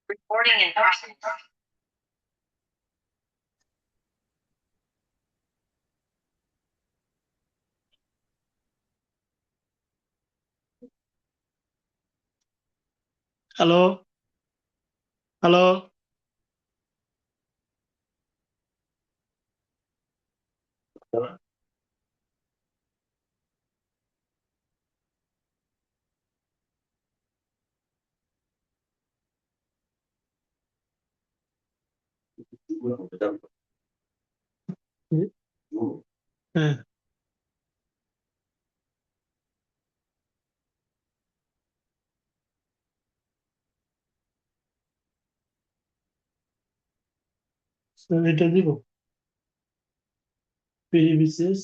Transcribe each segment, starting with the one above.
Recording in process. Hello hello হ্যাঁ sir এটা দিব পিডিবিসিএস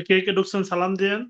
কে কে ঢুকছেন সালাম দিয়েন।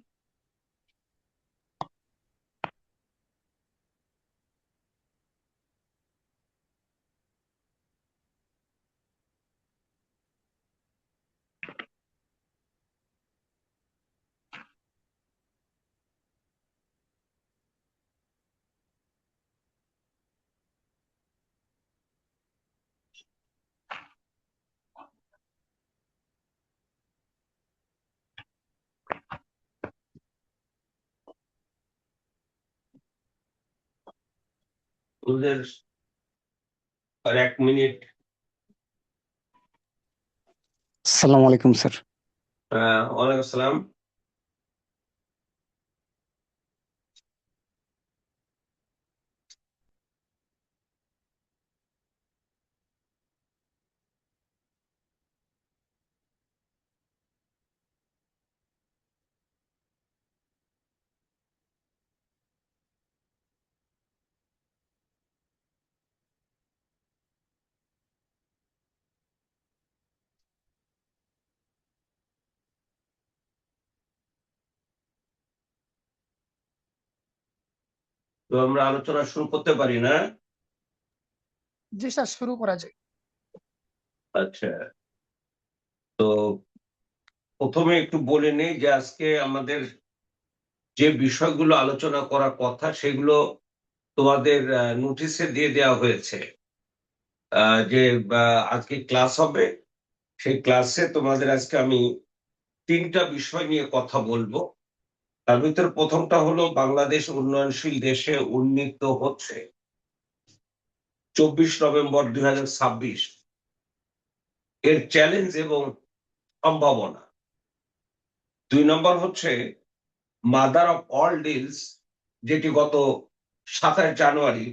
ওদের আর 1 মিনিট। আসসালামু আলাইকুম স্যার। ওয়ালাইকুম আসসালাম। তো আমরা আলোচনা শুরু করতে পারি না? জি স্যার, শুরু করা যায়। আচ্ছা, তো প্রথমে একটু বলে নেই যে আজকে আমাদের যে বিষয়গুলো আলোচনা করার কথা সেগুলো তোমাদের নোটিশে দিয়ে দেওয়া হয়েছে। যে আজকে ক্লাস হবে, সেই ক্লাসে তোমাদের আজকে আমি 3টা বিষয় নিয়ে কথা বলবো। তার ভিতরে প্রথমটা হলো বাংলাদেশ উন্নয়নশীল দেশে উন্নীত হচ্ছে 24 নভেম্বর 2026 এর চ্যালেঞ্জ এবং সম্ভাবনা। 2 নম্বর হচ্ছে মাদার অফ অল ডিলস, যেটি গত 27 জানুয়ারি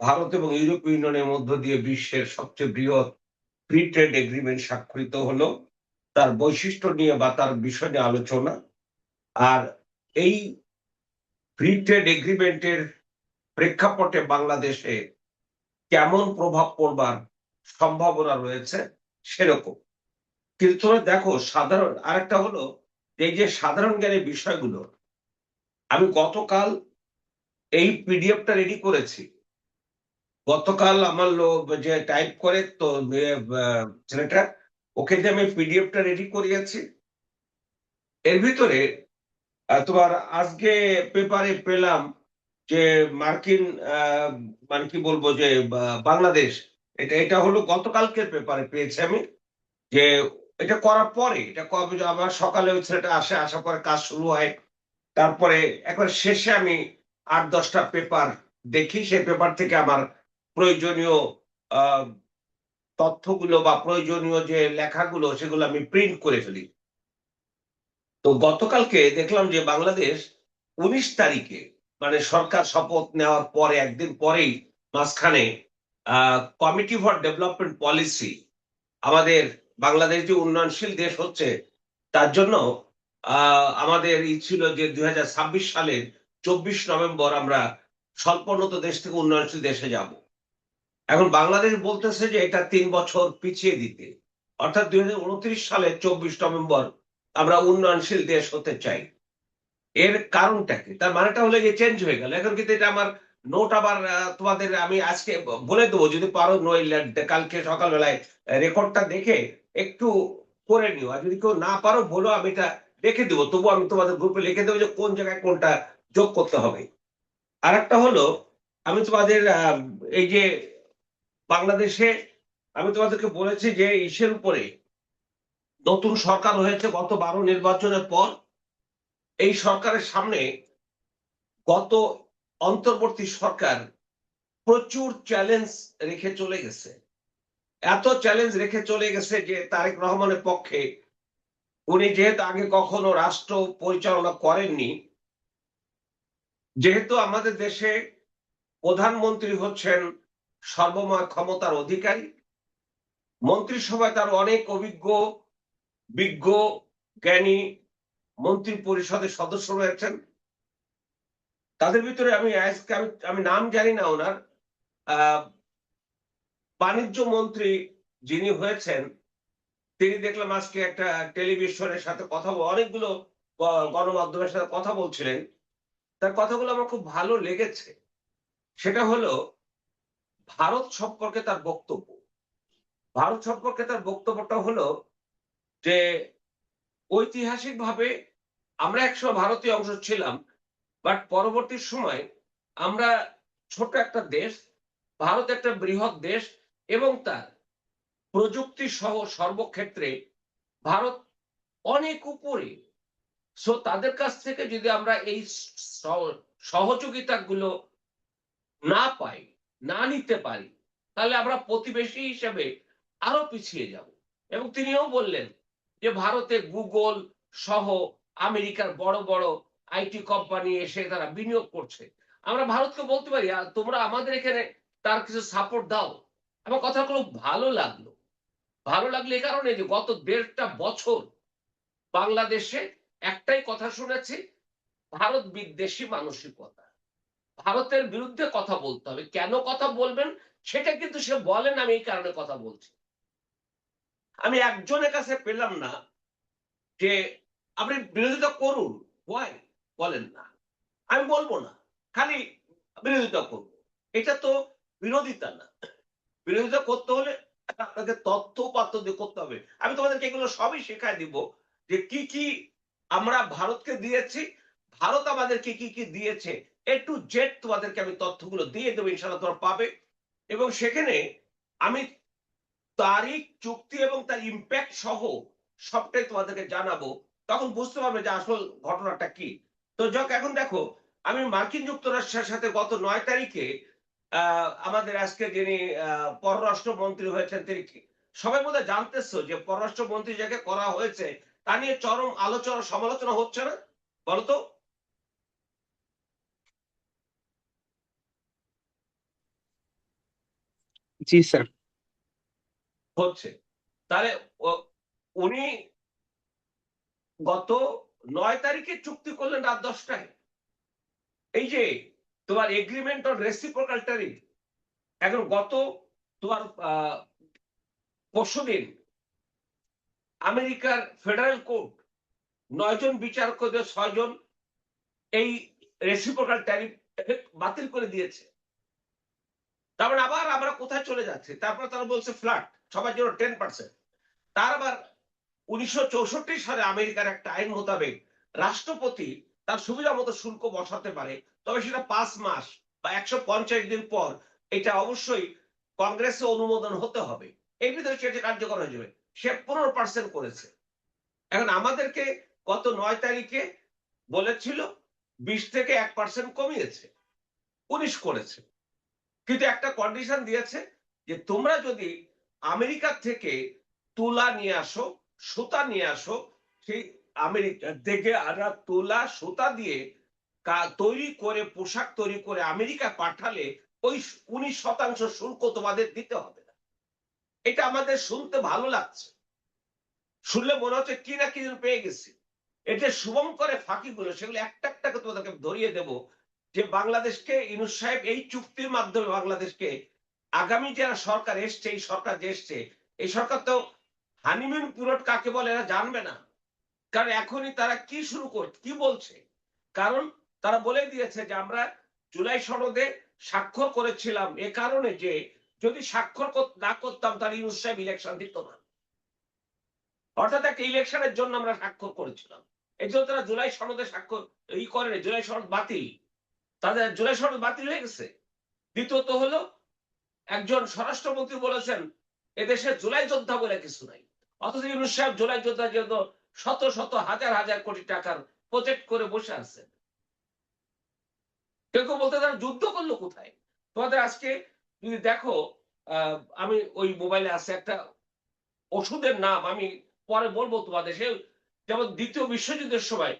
ভারত এবং ইউরোপীয় ইউনিয়নের মধ্য দিয়ে বিশ্বের সবচেয়ে বৃহৎ ফ্রি ট্রেড এগ্রিমেন্ট স্বাক্ষরিত হলো, তার বৈশিষ্ট্য নিয়ে বা তার বিষয় নিয়ে আলোচনা। আর এই ফ্রি ট্রেড এগ্রিমেন্টের প্রেক্ষাপটে বাংলাদেশে কেমন প্রভাব পড়বার সম্ভাবনা রয়েছে সেরকম। কিন্তু তোমরা দেখো, সাধারণ আরেকটা হলো এই যে সাধারণ জ্ঞানের বিষয়গুলো, আমি গতকাল এই পিডিএফটা রেডি করেছি। গতকাল আমার লোক যে টাইপ করে, তো ছেলেটা, ওকে দিয়ে আমি পিডিএফটা রেডি করিয়েছি। এর ভিতরে তোমার আজকে পেপারে পেলাম যে মার্কিন মানে কি বলবো যে বাংলাদেশ, এটা হলো গতকালকের পেপারে পেয়েছি আমি, যে এটা করার পরে, এটা কবে আমার সকালে ওই ছেলেটা আসার পরে কাজ শুরু হয়, তারপরে একবার শেষে আমি 8-10টা পেপার দেখি, সেই পেপার থেকে আমার প্রয়োজনীয় তথ্যগুলো বা প্রয়োজনীয় যে লেখাগুলো সেগুলো আমি প্রিন্ট করে ফেলি। তো গতকালকে দেখলাম যে বাংলাদেশ 19 তারিখে মানে সরকার শপথ নেওয়ার পরে একদিন পরেই মাঝখানে কমিটি ফর ডেভেলপমেন্ট পলিসি আমাদের বাংলাদেশ যে উন্নয়নশীল দেশ হচ্ছে তার জন্য আমাদের ছিল যে 2026 সালের 24 নভেম্বর আমরা স্বল্পোন্নত দেশ থেকে উন্নয়নশীল দেশে যাব। এখন বাংলাদেশ বলতেছে যে এটা 3 বছর পিছিয়ে দিতে, অর্থাৎ 2029 সালের 24 নভেম্বর আমরা উন্নয়নশীল দেশ হতে চাই। এর কারণটা কি? তার মানেটা হলো যে চেঞ্জ হয়ে গেল। এখন কিন্তু এটা আমার নোট আবার তোমাদের আমি আজকে বলে দেবো, যদি পারো নইলে কালকে সকালবেলায় রেকর্ডটা দেখে একটু করে নিও, আর যদি কেউ না পারো বলো, আমি এটা লিখে দেবো। তবু আমি তোমাদের গ্রুপে লিখে দেবো যে কোন জায়গায় কোনটা যোগ করতে হবে। আর একটা হলো, আমি তোমাদের এই যে বাংলাদেশে আমি তোমাদেরকে বলেছি যে ইসের উপরে নতুন সরকার হয়েছে গত 12 নির্বাচনের পর। এই সরকারের সামনে গত অন্তর্বর্তী সরকার প্রচুর চ্যালেঞ্জ রেখে চলে গেছে। এত চ্যালেঞ্জ রেখে চলে গেছে যে তারেক রহমানের পক্ষে, উনি যেহেতু আগে কখনো রাষ্ট্র পরিচালনা করেননি, যেহেতু আমাদের দেশে প্রধানমন্ত্রী হচ্ছেন সর্বময় ক্ষমতার অধিকারী, মন্ত্রিসভায় তার অনেক অভিজ্ঞ বিজ্ঞ জ্ঞানী মন্ত্রী পরিষদের সদস্য রয়েছেন। তাদের ভিতরে আমি নাম জানি না ওনার, বাণিজ্য মন্ত্রী যিনি হয়েছেন তিনি দেখলাম আজকে একটা টেলিভিশনের সাথে কথা অনেকগুলো গণমাধ্যমের সাথে কথা বলছিলেন। তার কথাগুলো আমার খুব ভালো লেগেছে। সেটা হলো ভারত সম্পর্কে তার বক্তব্য। ভারত সম্পর্কে তার বক্তব্যটা হলো যে ঐতিহাসিকভাবে আমরা একসময় ভারতীয় অংশ ছিলাম, বাট পরবর্তী সময় আমরা ছোট একটা দেশ, ভারত একটা বৃহৎ দেশ, এবং তার প্রযুক্তি সহ সর্বক্ষেত্রে ভারত অনেক উপরে। সো তাদের কাছ থেকে যদি আমরা এই সহযোগিতাগুলো না পাই, না নিতে পারি, তাহলে আমরা প্রতিবেশী হিসেবে আরো পিছিয়ে যাব। এবং তিনিও বললেন যে ভারতে গুগল সহ আমেরিকার বড় বড় আইটি কোম্পানি এসে তারা বিনিয়োগ করছে। আমরা ভারতকে বলতে পারি তোমরা আমাদের এখানে তার কিছু সাপোর্ট দাও। আমার কথাগুলো ভালো লাগলো। ভালো লাগলো এই কারণে যে গত 1.5টা বছর বাংলাদেশে একটাই কথা শুনেছি, ভারত বিদ্বেষী মানসিকতা। ভারতের বিরুদ্ধে কথা বলতে হবে। কেন কথা বলবেন সেটা কিন্তু সে বলেন, আমি এই কারণে কথা বলছি। আমি একজনের কাছে পেলাম না যে আপনি বিরোধিতা করুন, ওয়াই বলেন না। আমি বলবো না, খালি বিরোধিতা করব। এটা তো বিরোধিতা না। বিরোধিতা করতে হলে আপনাকে তথ্য উপাত্ত দিয়ে করতে হবে। আমি তোমাদেরকে এগুলো সবই শেখায় দিব যে কি কি আমরা ভারতকে দিয়েছি, ভারত আমাদেরকে কি কি দিয়েছে, এ টু জেড তোমাদেরকে আমি তথ্যগুলো দিয়ে দেবো, ইনশাআল্লাহ তোমরা পাবে। এবং সেখানে আমি তারিখ, চুক্তি এবং তার ইম্প্যাক্ট সহ সবটাই তোমাদেরকে জানাবো। তখন বুঝতে পারবে যে আসল ঘটনাটা কি। তো এখন দেখো, আমি মার্কিন যুক্তরাষ্ট্রের সাথে গত 9 তারিখে আমাদের আজকে যিনি পররাষ্ট্রমন্ত্রী হয়েছেন তিনি, সবাই বোধহয় জানতেছো যে পররাষ্ট্রমন্ত্রী যাকে করা হয়েছে তা নিয়ে চরম আলোচনা সমালোচনা হচ্ছে না, বলতো? জি স্যার। হচ্ছে। তাহলে উনি গত 9 তারিখে চুক্তি করলেন রাত 10টায়। এই যে তোমার এগ্রিমেন্ট অন রেসিপ্রোকাল ট্যারিফ, এখন গত তোমার পরশুদিন আমেরিকার ফেডারেল কোর্ট 9 জন বিচারকদের 6 জন এই রেসিপ্রোকাল ট্যারিফ বাতিল করে দিয়েছে। তারপর আবার আমরা কোথায় চলে যাচ্ছি? তারপর তারা বলছে ফ্ল্যাট সবার জন্য 10%। তার আবার 1964 সালে আমেরিকার একটা আইন মোতাবেক রাষ্ট্রপতি তার সুবিধা মতো শুল্ক বসাতে পারে, তবে সেটা 5 মাস বা 150 দিন পর এটা অবশ্যই কংগ্রেসে অনুমোদন হতে হবে। এই ভিতরে সেটা কার্যকর হয়ে যাবে। সে 15% করেছে। এখন আমাদেরকে গত 9 তারিখে বলেছিল 20 থেকে 1% কমিয়েছে, 19 করেছে। কিন্তু একটা কন্ডিশন দিয়েছে যে তোমরা যদি আমেরিকা থেকে তুলা নিয়ে আসো, সুতা নিয়ে আসো, সেই আমেরিকা থেকে আমরা তুলা সুতা দিয়ে তৈরি করে পোশাক তৈরি করে আমেরিকা পাঠালে ওই 19% শুল্ক তোমাদের দিতে হবে না। এটা আমাদের শুনতে ভালো লাগছে, শুনলে মনে হচ্ছে কি না কি যেন পেয়ে গেছি। এটা শুভঙ্করে ফাঁকিগুলো সেগুলো একটা একটা করে তোমাদেরকে ধরিয়ে দেব, যে বাংলাদেশকে ইউনূস সাহেব এই চুক্তির মাধ্যমে বাংলাদেশকে আগামী যারা সরকার এসছে, এই সরকার যে এসছে, এই সরকার তো হানিমুন পিরিয়ড কাকে বলে এরা জানবে না। কারণ এখনই তারা কি শুরু কি বলছে, কারণ তারা বলে দিয়েছে যে আমরা জুলাই সনদে স্বাক্ষর করেছিলাম এ কারণে যে যদি স্বাক্ষর না করতাম তাহলে ইউনূস সাহেব ইলেকশন দিত না। অর্থাৎ একটা ইলেকশনের জন্য আমরা স্বাক্ষর করেছিলাম, এই জন্য তারা জুলাই সনদে স্বাক্ষর করেনি, জুলাই সনদ বাতিল, তাদের জুলাই সনদ বাতিল হয়ে গেছে। দ্বিতীয়ত হলো একজন স্বরাষ্ট্রমন্ত্রী বলেছেন এদেশে জুলাই যোদ্ধা বলে কিছু নাই, অথচ ইউনূস সাহেব জুলাই যোদ্ধার জন্য শত শত হাজার হাজার কোটি টাকার প্রজেক্ট করে বসে আছেন। কেউ কেউ বলতে তারা যুদ্ধ করলো কোথায়। তোমাদের আজকে যদি দেখো, আমি ওই মোবাইলে আছে একটা ওষুধের নাম, আমি পরে বলবো তোমাদের, সে যেমন দ্বিতীয় বিশ্বযুদ্ধের সময়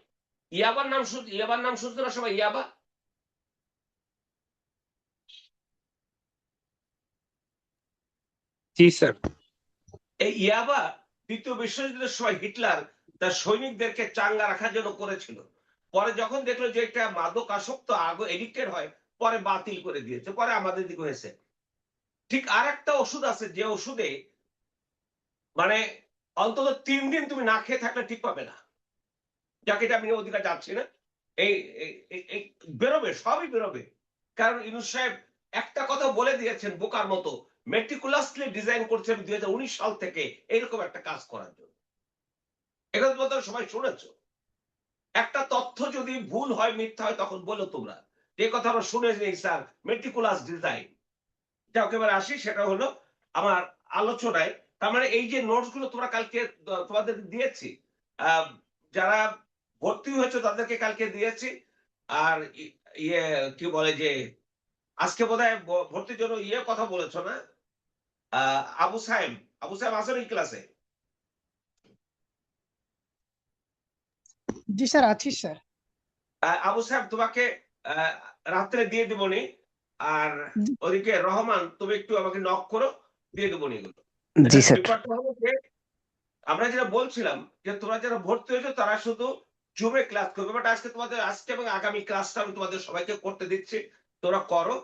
ইয়াবার নাম শুনতে না সবাই, ইয়াবা। জি স্যার। এই ইয়াবা দ্বিতীয় বিশ্বযুদ্ধের সময় হিটলার তার সৈনিকদেরকে চাঙ্গা রাখার জন্য করেছিল। পরে যখন দেখলো যে একটা মাদক আসক্ত আগে এডিক্টেড হয়, পরে বাতিল করে দিয়েছে, পরে আমাদের দিকে হয়েছে। ঠিক আর একটা ওষুধ আছে যে ওষুধে মানে অন্তত 3 দিন তুমি না খেয়ে থাকলে ঠিক পাবে না, যাকে এটা আমি অধিকার যাচ্ছি না, এই এই বেরোবে, সবই বেরোবে। কারণ ইউনূস সাহেব একটা কথা বলে দিয়েছেন বোকার মতো, মেটিকুলাসলি ডিজাইন করছেন 2019 সাল থেকে এরকম একটা কাজ করার জন্য। এগুলো তোমাদের সবাই শুনেছ। একটা তথ্য যদি ভুল হয়, মিথ্যা হয়, তখন বলো তোমরা যে কথা আমরা শুনে নেই স্যার, মেটিকুলাস ডিজাইন। যা একেবারে আসি, সেটা হলো আমার আলোচনায়। তার মানে এই যে নোটস গুলো তোমরা কালকে তোমাদের দিয়েছি, যারা ভর্তি হয়েছে তাদেরকে কালকে দিয়েছি। আর ইয়ে কি বলে যে আজকে বোধহয় ভর্তির জন্য কথা বলেছো না, আবু সাহেব আসেন এই ক্লাসে? জি স্যার, আছি স্যার। আবু সাহেব তোমাকে রাত্রে দিয়ে দেবনি, আর ওদিকে রহমান তুমি একটু আমাকে নক করো, দিয়ে দেবনি এগুলো। জি স্যার। ব্যাপারটা হলো যে আমরা যেটা বলছিলাম যে তোমরা যারা ভর্তি হয়েছো তারা শুধু জুমে ক্লাস করবে, বাট আজকে তোমাদের আজকে এবং আগামী ক্লাসটা আমি তোমাদের সবাইকে করতে দিচ্ছি, তোমরা করো।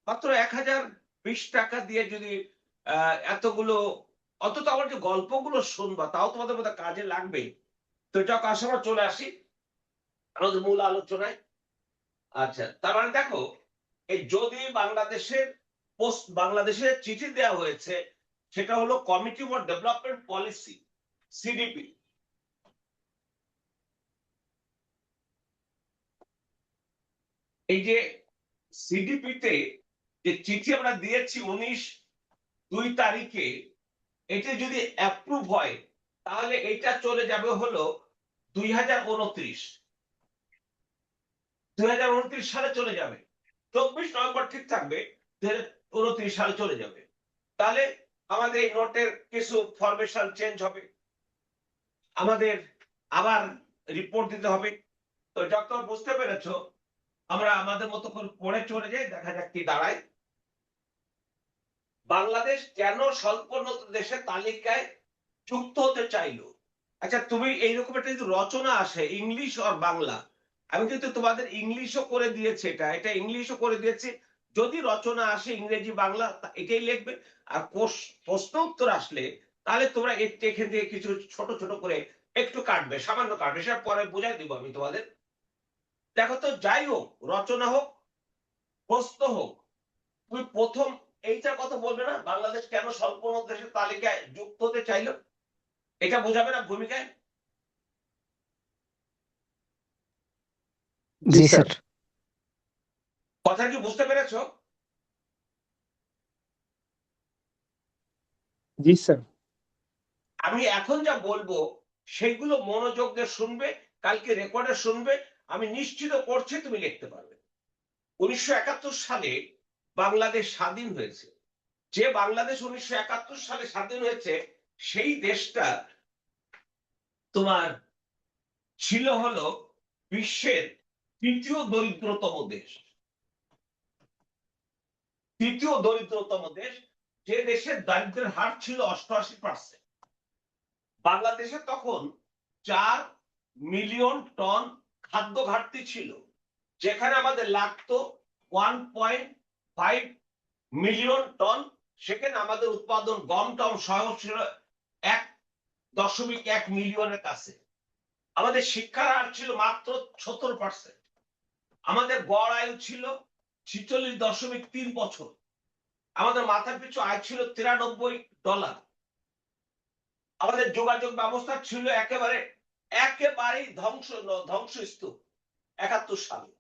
মাত্র 1020 টাকা দিয়ে যদি এতগুলো, অন্তত আমার যে গল্পগুলো শুনবা তাও তোমাদের মধ্যে কাজে লাগবে। তো যখন আসার চলে আসি আমাদের মূল আলোচনায়। আচ্ছা, তার মানে দেখো, এই যদি বাংলাদেশের চিঠি দেওয়া হয়েছে, সেটা হলো committee for development policy, CDP. এই যে সিডিপিতে যে চিঠি আমরা দিয়েছি 19/2 তারিখে, এটা যদি অ্যাপ্রুভ হয় তাহলে এটা চলে যাবে হলো 2029 সালে চলে যাবে। 24 নভেম্বর ঠিক থাকবে, 2029 সালে চলে যাবে। তাহলে আমাদের এই নোটের কিছু ফরমেশন চেঞ্জ হবে, আমাদের আবার রিপোর্ট দিতে হবে। তো ডক্টর বুঝতে পেরেছো, আমরা আমাদের মতো করে পড়ে চলে যাই, দেখা যাক কি দাঁড়ায়। বাংলাদেশ কেন স্বল্পোন্নত দেশের তালিকায় যুক্ত হতে চাইলো? আচ্ছা, তুমি এইরকম একটা যদি রচনা আসে ইংলিশ আর বাংলা, আমি কিন্তু তোমাদের ইংলিশও করে দিয়েছি, এটা ইংলিশও করে দিয়েছি। যদি রচনা আসে ইংরেজি বাংলা এটাই লিখবে, আর প্রশ্ন উত্তর আসলে তাহলে তোমরা এখান থেকে কিছু ছোট ছোট করে একটু কাটবে, সামান্য কাটবে, সেটা পরে বুঝাই দিব আমি তোমাদের। দেখো তো, যাই হোক, রচনা হোক প্রশ্ন হোক, তুমি প্রথম এইটার কথা বলবে না, বাংলাদেশ কেন স্বল্পোন্নত দেশের তালিকায় যুক্ত হতে চাইলো, এটা বোঝাবে না ভূমিকায়? জি স্যার। কথা কি বুঝতে পেরেছো? জি স্যার। আমি এখন যা বলবো সেগুলো মনোযোগ দিয়ে শুনবে, কালকে রেকর্ডে শুনবে, আমি নিশ্চিত করছি তুমি লিখতে পারবে। 1971 সালে বাংলাদেশ স্বাধীন হয়েছে, যে বাংলাদেশ 1971 সালে স্বাধীন হয়েছে সেই দেশটা তোমার ছিল হলো বিশ্বের তৃতীয় দরিদ্রতম দেশ। তৃতীয় দরিদ্রতম দেশ, যে দেশের দারিদ্র্যের হার ছিল 88%। বাংলাদেশে তখন 4 মিলিয়ন টন খাদ্য ঘাটতি ছিল, যেখানে আমাদের লাগতো 1.5 মিলিয়ন টন। সেখানে আমাদের উৎপাদন গম টম সহ ছিল 1.1 মিলিয়নের কাছে। আমাদের শিক্ষার হার ছিল মাত্র 70%। আমাদের গড় আয়ু ছিল 46.3 বছর। আমাদের মাথার পিছু আয় ছিল $93। আমাদের যোগাযোগ ব্যবস্থা ছিল একেবারেই ধ্বংসস্তূপ 71 সালে।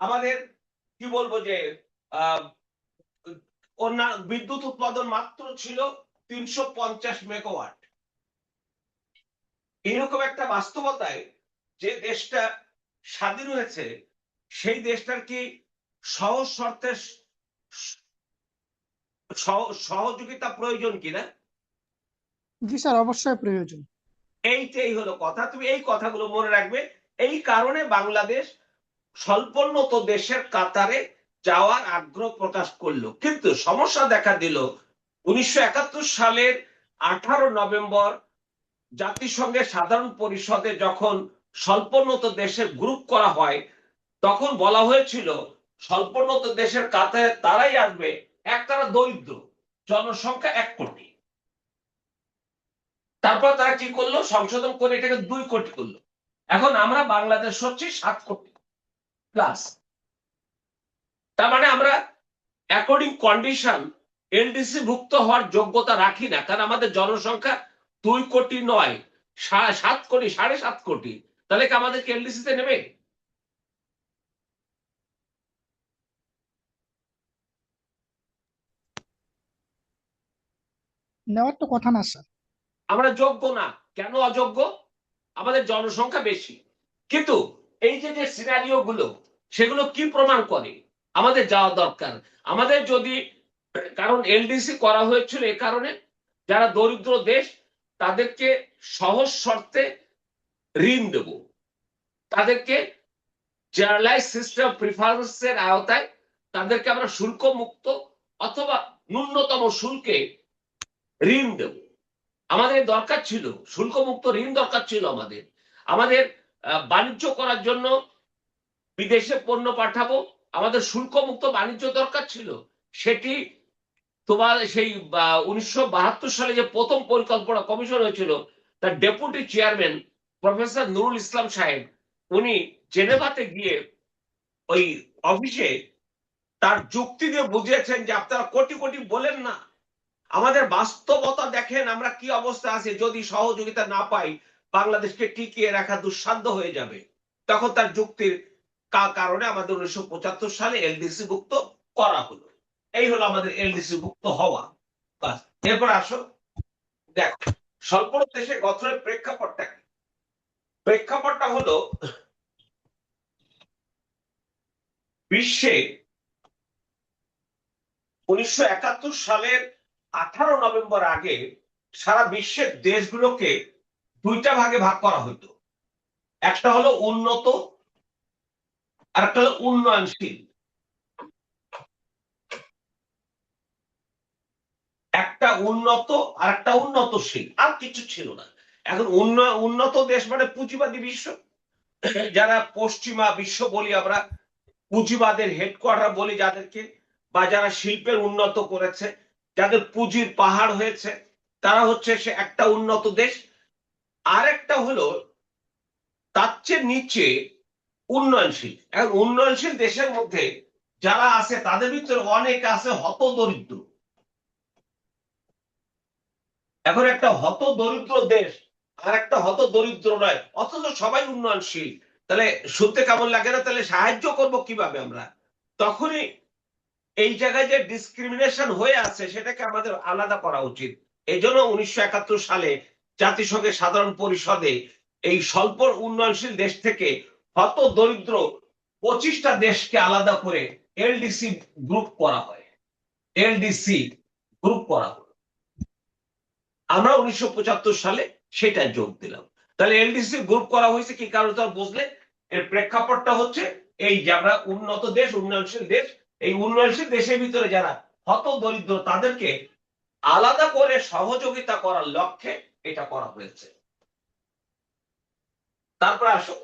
আমাদের কি বলবো যে অন্যান্য বিদ্যুৎ উৎপাদন মাত্র ছিল 350 মেগাওয়াট। এরকম একটা বাস্তবতায় যে দেশটা স্বাধীন হয়েছে সেই দেশটার কি সহজ শর্তে সহযোগিতা প্রয়োজন কিনা? জি স্যার, অবশ্যই প্রয়োজন। এইটাই হলো কথা। তুমি এই কথাগুলো মনে রাখবে। এই কারণে বাংলাদেশ স্বল্পোন্নত দেশের কাতারে যাওয়ার আগ্রহ প্রকাশ করলো। কিন্তু সমস্যা দেখা দিল 1971 সালের 18 নভেম্বর জাতিসংঘের সাধারণ পরিষদে যখন স্বল্পোন্নত দেশের গ্রুপ করা হয়, তখন বলা হয়েছিল স্বল্পোন্নত দেশের কাতারে তারাই আসবে একতারা দরিদ্র, জনসংখ্যা 1 কোটি। তারপর তারা কি করলো, সংশোধন করে এটাকে 2 কোটি করলো। এখন আমরা বাংলাদেশ হচ্ছে 7 কোটি প্লাস। তার মানে আমরা অ্যাকর্ডিং কন্ডিশন এলডিসি ভুক্ত হওয়ার যোগ্যতা রাখি না, কারণ আমাদের জনসংখ্যা 2 কোটি নয়, 7 কোটি, 7.5 কোটি। তাহলে কি আমাদেরকে এলডিসি তে নেবে? নেওয়ার তো কথা না স্যার। আমরা যোগ্য না। কেন অযোগ্য? আমাদের জনসংখ্যা বেশি। কিন্তু এই যে যে সিনারিও গুলো, সেগুলো কি প্রমাণ করে আমাদের যাওয়া দরকার? আমাদের যদি, কারণ এলডিসি করা হয়েছিল এ কারণে যারা দরিদ্র দেশ তাদেরকে সহজ শর্তে ঋণ দেব, তাদেরকে জেনারেলাইজ সিস্টেম প্রিফারেন্সের আওতায় তাদেরকে আমরা শুল্ক মুক্ত অথবা ন্যূনতম শুল্কে ঋণ দেব। আমাদের দরকার ছিল শুল্ক মুক্ত ঋণ, দরকার ছিল আমাদের। আমাদের বাণিজ্য করার জন্য বিদেশে পণ্য পাঠাবো, আমাদের শুল্ক মুক্ত বাণিজ্য দরকার ছিল। সেটি তোমার সেই 1972 সালে যে প্রথম পরিকল্পনা কমিশন হয়েছিল, তার deputy chairman professor Nurul Islam সাহেব, উনি জেনেভাতে গিয়ে ওই অফিসে তার যুক্তি দিয়ে বুঝিয়েছেন যে আপনারা কোটি কোটি বলেন না, আমাদের বাস্তবতা দেখেন আমরা কি অবস্থা আছে। যদি সহযোগিতা না পাই বাংলাদেশকে টিকিয়ে রাখা দুঃসাধ্য হয়ে যাবে। তখন তার যুক্তির কারণে আমাদের 1975 সালে এলডিসি ভুক্ত করা হলো। এই হলো আমাদের এলডিসি ভুক্ত হওয়া। এরপর আসো, দেখো স্বল্প দেশে গঠনের প্রেক্ষাপটটা কি। প্রেক্ষাপটটা হলো বিশ্বে 1971 সালের 18 নভেম্বর আগে সারা বিশ্বের দেশগুলোকে 2টা ভাগে ভাগ করা হতো। একটা হলো উন্নত আর একটা হলো উন্নয়নশীল। একটা উন্নত আর একটা উন্নতশীল, আর কিছু ছিল না। এখন উন্নত দেশ মানে পুঁজিবাদী বিশ্ব, যারা পশ্চিমা বিশ্ব বলি আমরা, পুঁজিবাদের হেডকোয়ার্টার বলি যাদেরকে, বা যারা শিল্পের উন্নত করেছে, যাদের পুঁজির পাহাড় হয়েছে, তারা হচ্ছে সে একটা উন্নত দেশ। আর একটা হলো তার চেয়ে নিচে উন্নয়নশীল। এখন উন্নয়নশীল দেশের মধ্যে যারা আছে তাদের ভিতরে অনেক আছে হতদরিদ্র। এখন একটা হতদরিদ্র দেশ আর একটা হতদরিদ্র নয়, অথচ সবাই উন্নয়নশীল। তাহলে শুনতে কেমন লাগে না? তাহলে সাহায্য করব কিভাবে আমরা? তখনই এই জায়গায় যে ডিসক্রিমিনেশন হয়ে আছে সেটাকে আমাদের আলাদা করা উচিত। এই জন্য 1971 সালে জাতিসংঘের সাধারণ পরিষদে এই স্বল্প উন্নয়নশীল দেশ থেকে হত দরিদ্র 25টা দেশকে আলাদা করে এলডিসি গ্রুপ করা হয়। এলডিসি গ্রুপ করা হলো। আমরা 1975 সালে সেটা যোগ দিলাম। তাহলে এলডিসি গ্রুপ করা হয়েছে কি কারণে তো বুঝলে, এর প্রেক্ষাপটটা হচ্ছে এই যে আমরা উন্নত দেশ, উন্নয়নশীল দেশ, এই উন্নয়নশীল দেশের ভিতরে যারা হত দরিদ্র তাদেরকে আলাদা করে সহযোগিতা করার লক্ষ্যে এটা করা হয়েছে। তারপর আসো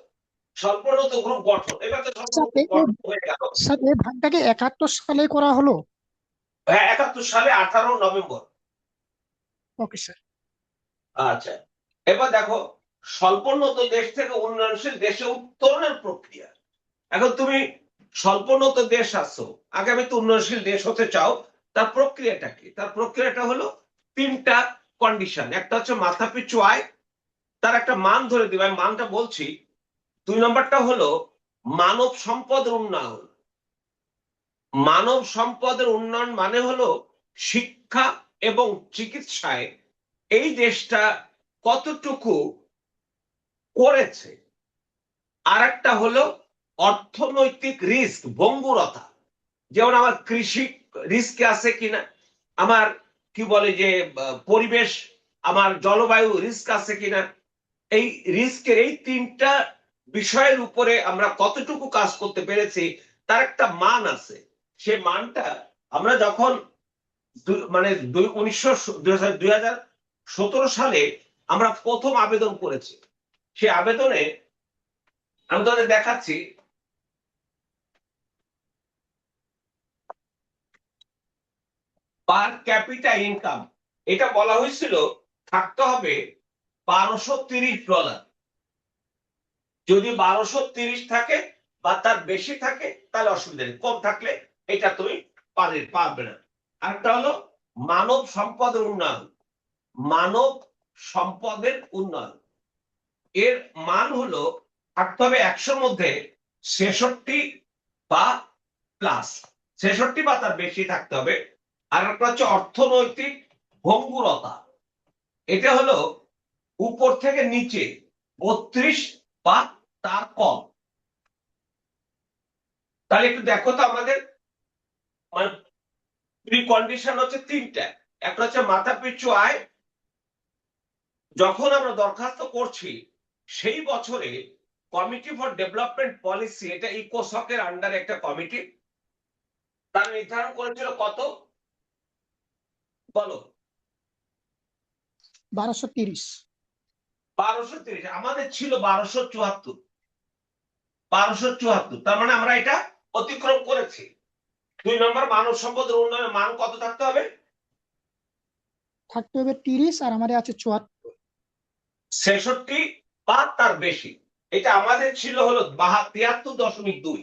স্বল্পোন্নত গ্রুপ গঠন। এবার তো স্বল্পোন্নত গঠন হয়ে গেল। স্যার এই ভাগটাকে 71 সালে করা হলো। হ্যাঁ, 71 সালে 18 নভেম্বর। Okay sir. আচ্ছা, এবার দেখো স্বল্পোন্নত দেশ থেকে উন্নয়নশীল দেশে উত্তরণের প্রক্রিয়া। এখন তুমি স্বল্পোন্নত দেশ আছো, আগামী তো উন্নয়নশীল দেশ হতে চাও, তার প্রক্রিয়াটা কি? তার প্রক্রিয়াটা হলো তিনটা কন্ডিশন। একটা হচ্ছে মাথাপিছু আয়, তার একটা মান ধরে দিবে, আমি মানটা বলছি। 2 নম্বরটা হলো মানব সম্পদের উন্নয়ন। মানব সম্পদের উন্নয়ন মানে হলো শিক্ষা এবং চিকিৎসায় এই দেশটা কতটুকু করেছে। আর একটা হলো অর্থনৈতিক রিস্ক, ভঙ্গুরতা, যেমন আমার কৃষি রিস্ক আছে কিনা, আমার কি বলে যে পরিবেশ, আমার জলবায়ু রিস্ক আছে কিনা। এই রিস্কের এই তিনটা বিষয়ের উপরে আমরা কতটুকু কাজ করতে পেরেছি তার একটা মান আছে। সেই মানটা আমরা যখন মানে 2017 সালে আমরা প্রথম আবেদন করেছি, সেই আবেদনে আমি তোমাদের দেখাচ্ছি। পার ক্যাপিটা ইনকাম এটা বলা হয়েছিল থাকতে হবে $1230। যদি 1230 থাকে বা তার বেশি থাকে তাহলে অসুবিধা নেই, কম থাকলে এটা তুমি পারবে না। আরেকটা হলো মানব সম্পদের উন্নয়ন। মানব সম্পদের উন্নয়ন এর মান হলো থাকতে হবে 100 মধ্যে 66 বা প্লাস, 66 বা তার বেশি থাকতে হবে। আর একটা হচ্ছে অর্থনৈতিক ভঙ্গুরতা, এটা হলো উপর থেকে নিচে 32 বা তার কম। তাহলে একটু দেখো তো আমাদের কন্ডিশন হচ্ছে তিনটা। একটা হচ্ছে মাথাপিছু আয়, যখন আমরা দরখাস্ত করছি সেই বছরে কমিটি ফর ডেভেলপমেন্ট পলিসি, এটা ইকোসকের আন্ডারে একটা কমিটি, তার নির্ধারণ করেছিল কত বলো? 1230। 1230। আমাদের ছিল 1274। 1274, তার মানে আমরা এটা অতিক্রম করেছি। 2 নম্বর মানব সম্পদের উন্নয়নের মান কত থাকতে হবে? থাকতে হবে 30, আর আমাদের আছে 74। 66 বা তার বেশি। এটা আমাদের ছিল হলো 73.2।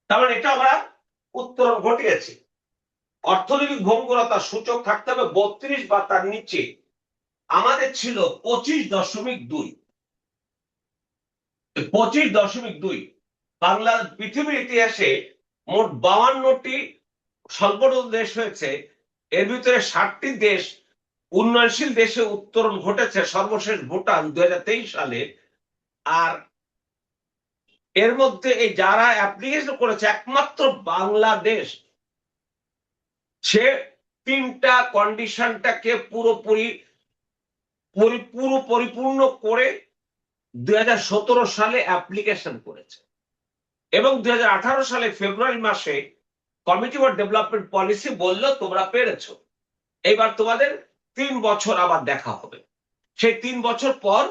তার মানে এটা আমরা উত্তরণ ঘটিয়েছি। অর্থনৈতিক ভঙ্গুরতার সূচক থাকতে হবে 32 বা তার নিচে, আমাদের ছিল 25.2। 25.2। বাংলা পৃথিবীর ইতিহাসে মোট 52টি স্বল্পোন্নত দেশ হয়েছে, এর ভিতরে 60টি দেশ উন্নয়নশীল দেশে উত্তরণ ঘটেছে, সর্বশেষ ভুটান 2023 সালে। আর এর মধ্যে এই যারা অ্যাপ্লিকেশন করেছে একমাত্র বাংলাদেশ, সে তিনটা কন্ডিশনটাকে পুরোপুরি পরিপূর্ণ করে 2017 সালে অ্যাপ্লিকেশন করেছে এবং 2018 সালে ফেব্রুয়ারি মাসে কমিটি ফর ডেভেলপমেন্ট পলিসি বলল তোমরা পেরেছো, এবার তোমাদের 3 বছর আবার দেখা হবে। সেই 3 বছর পর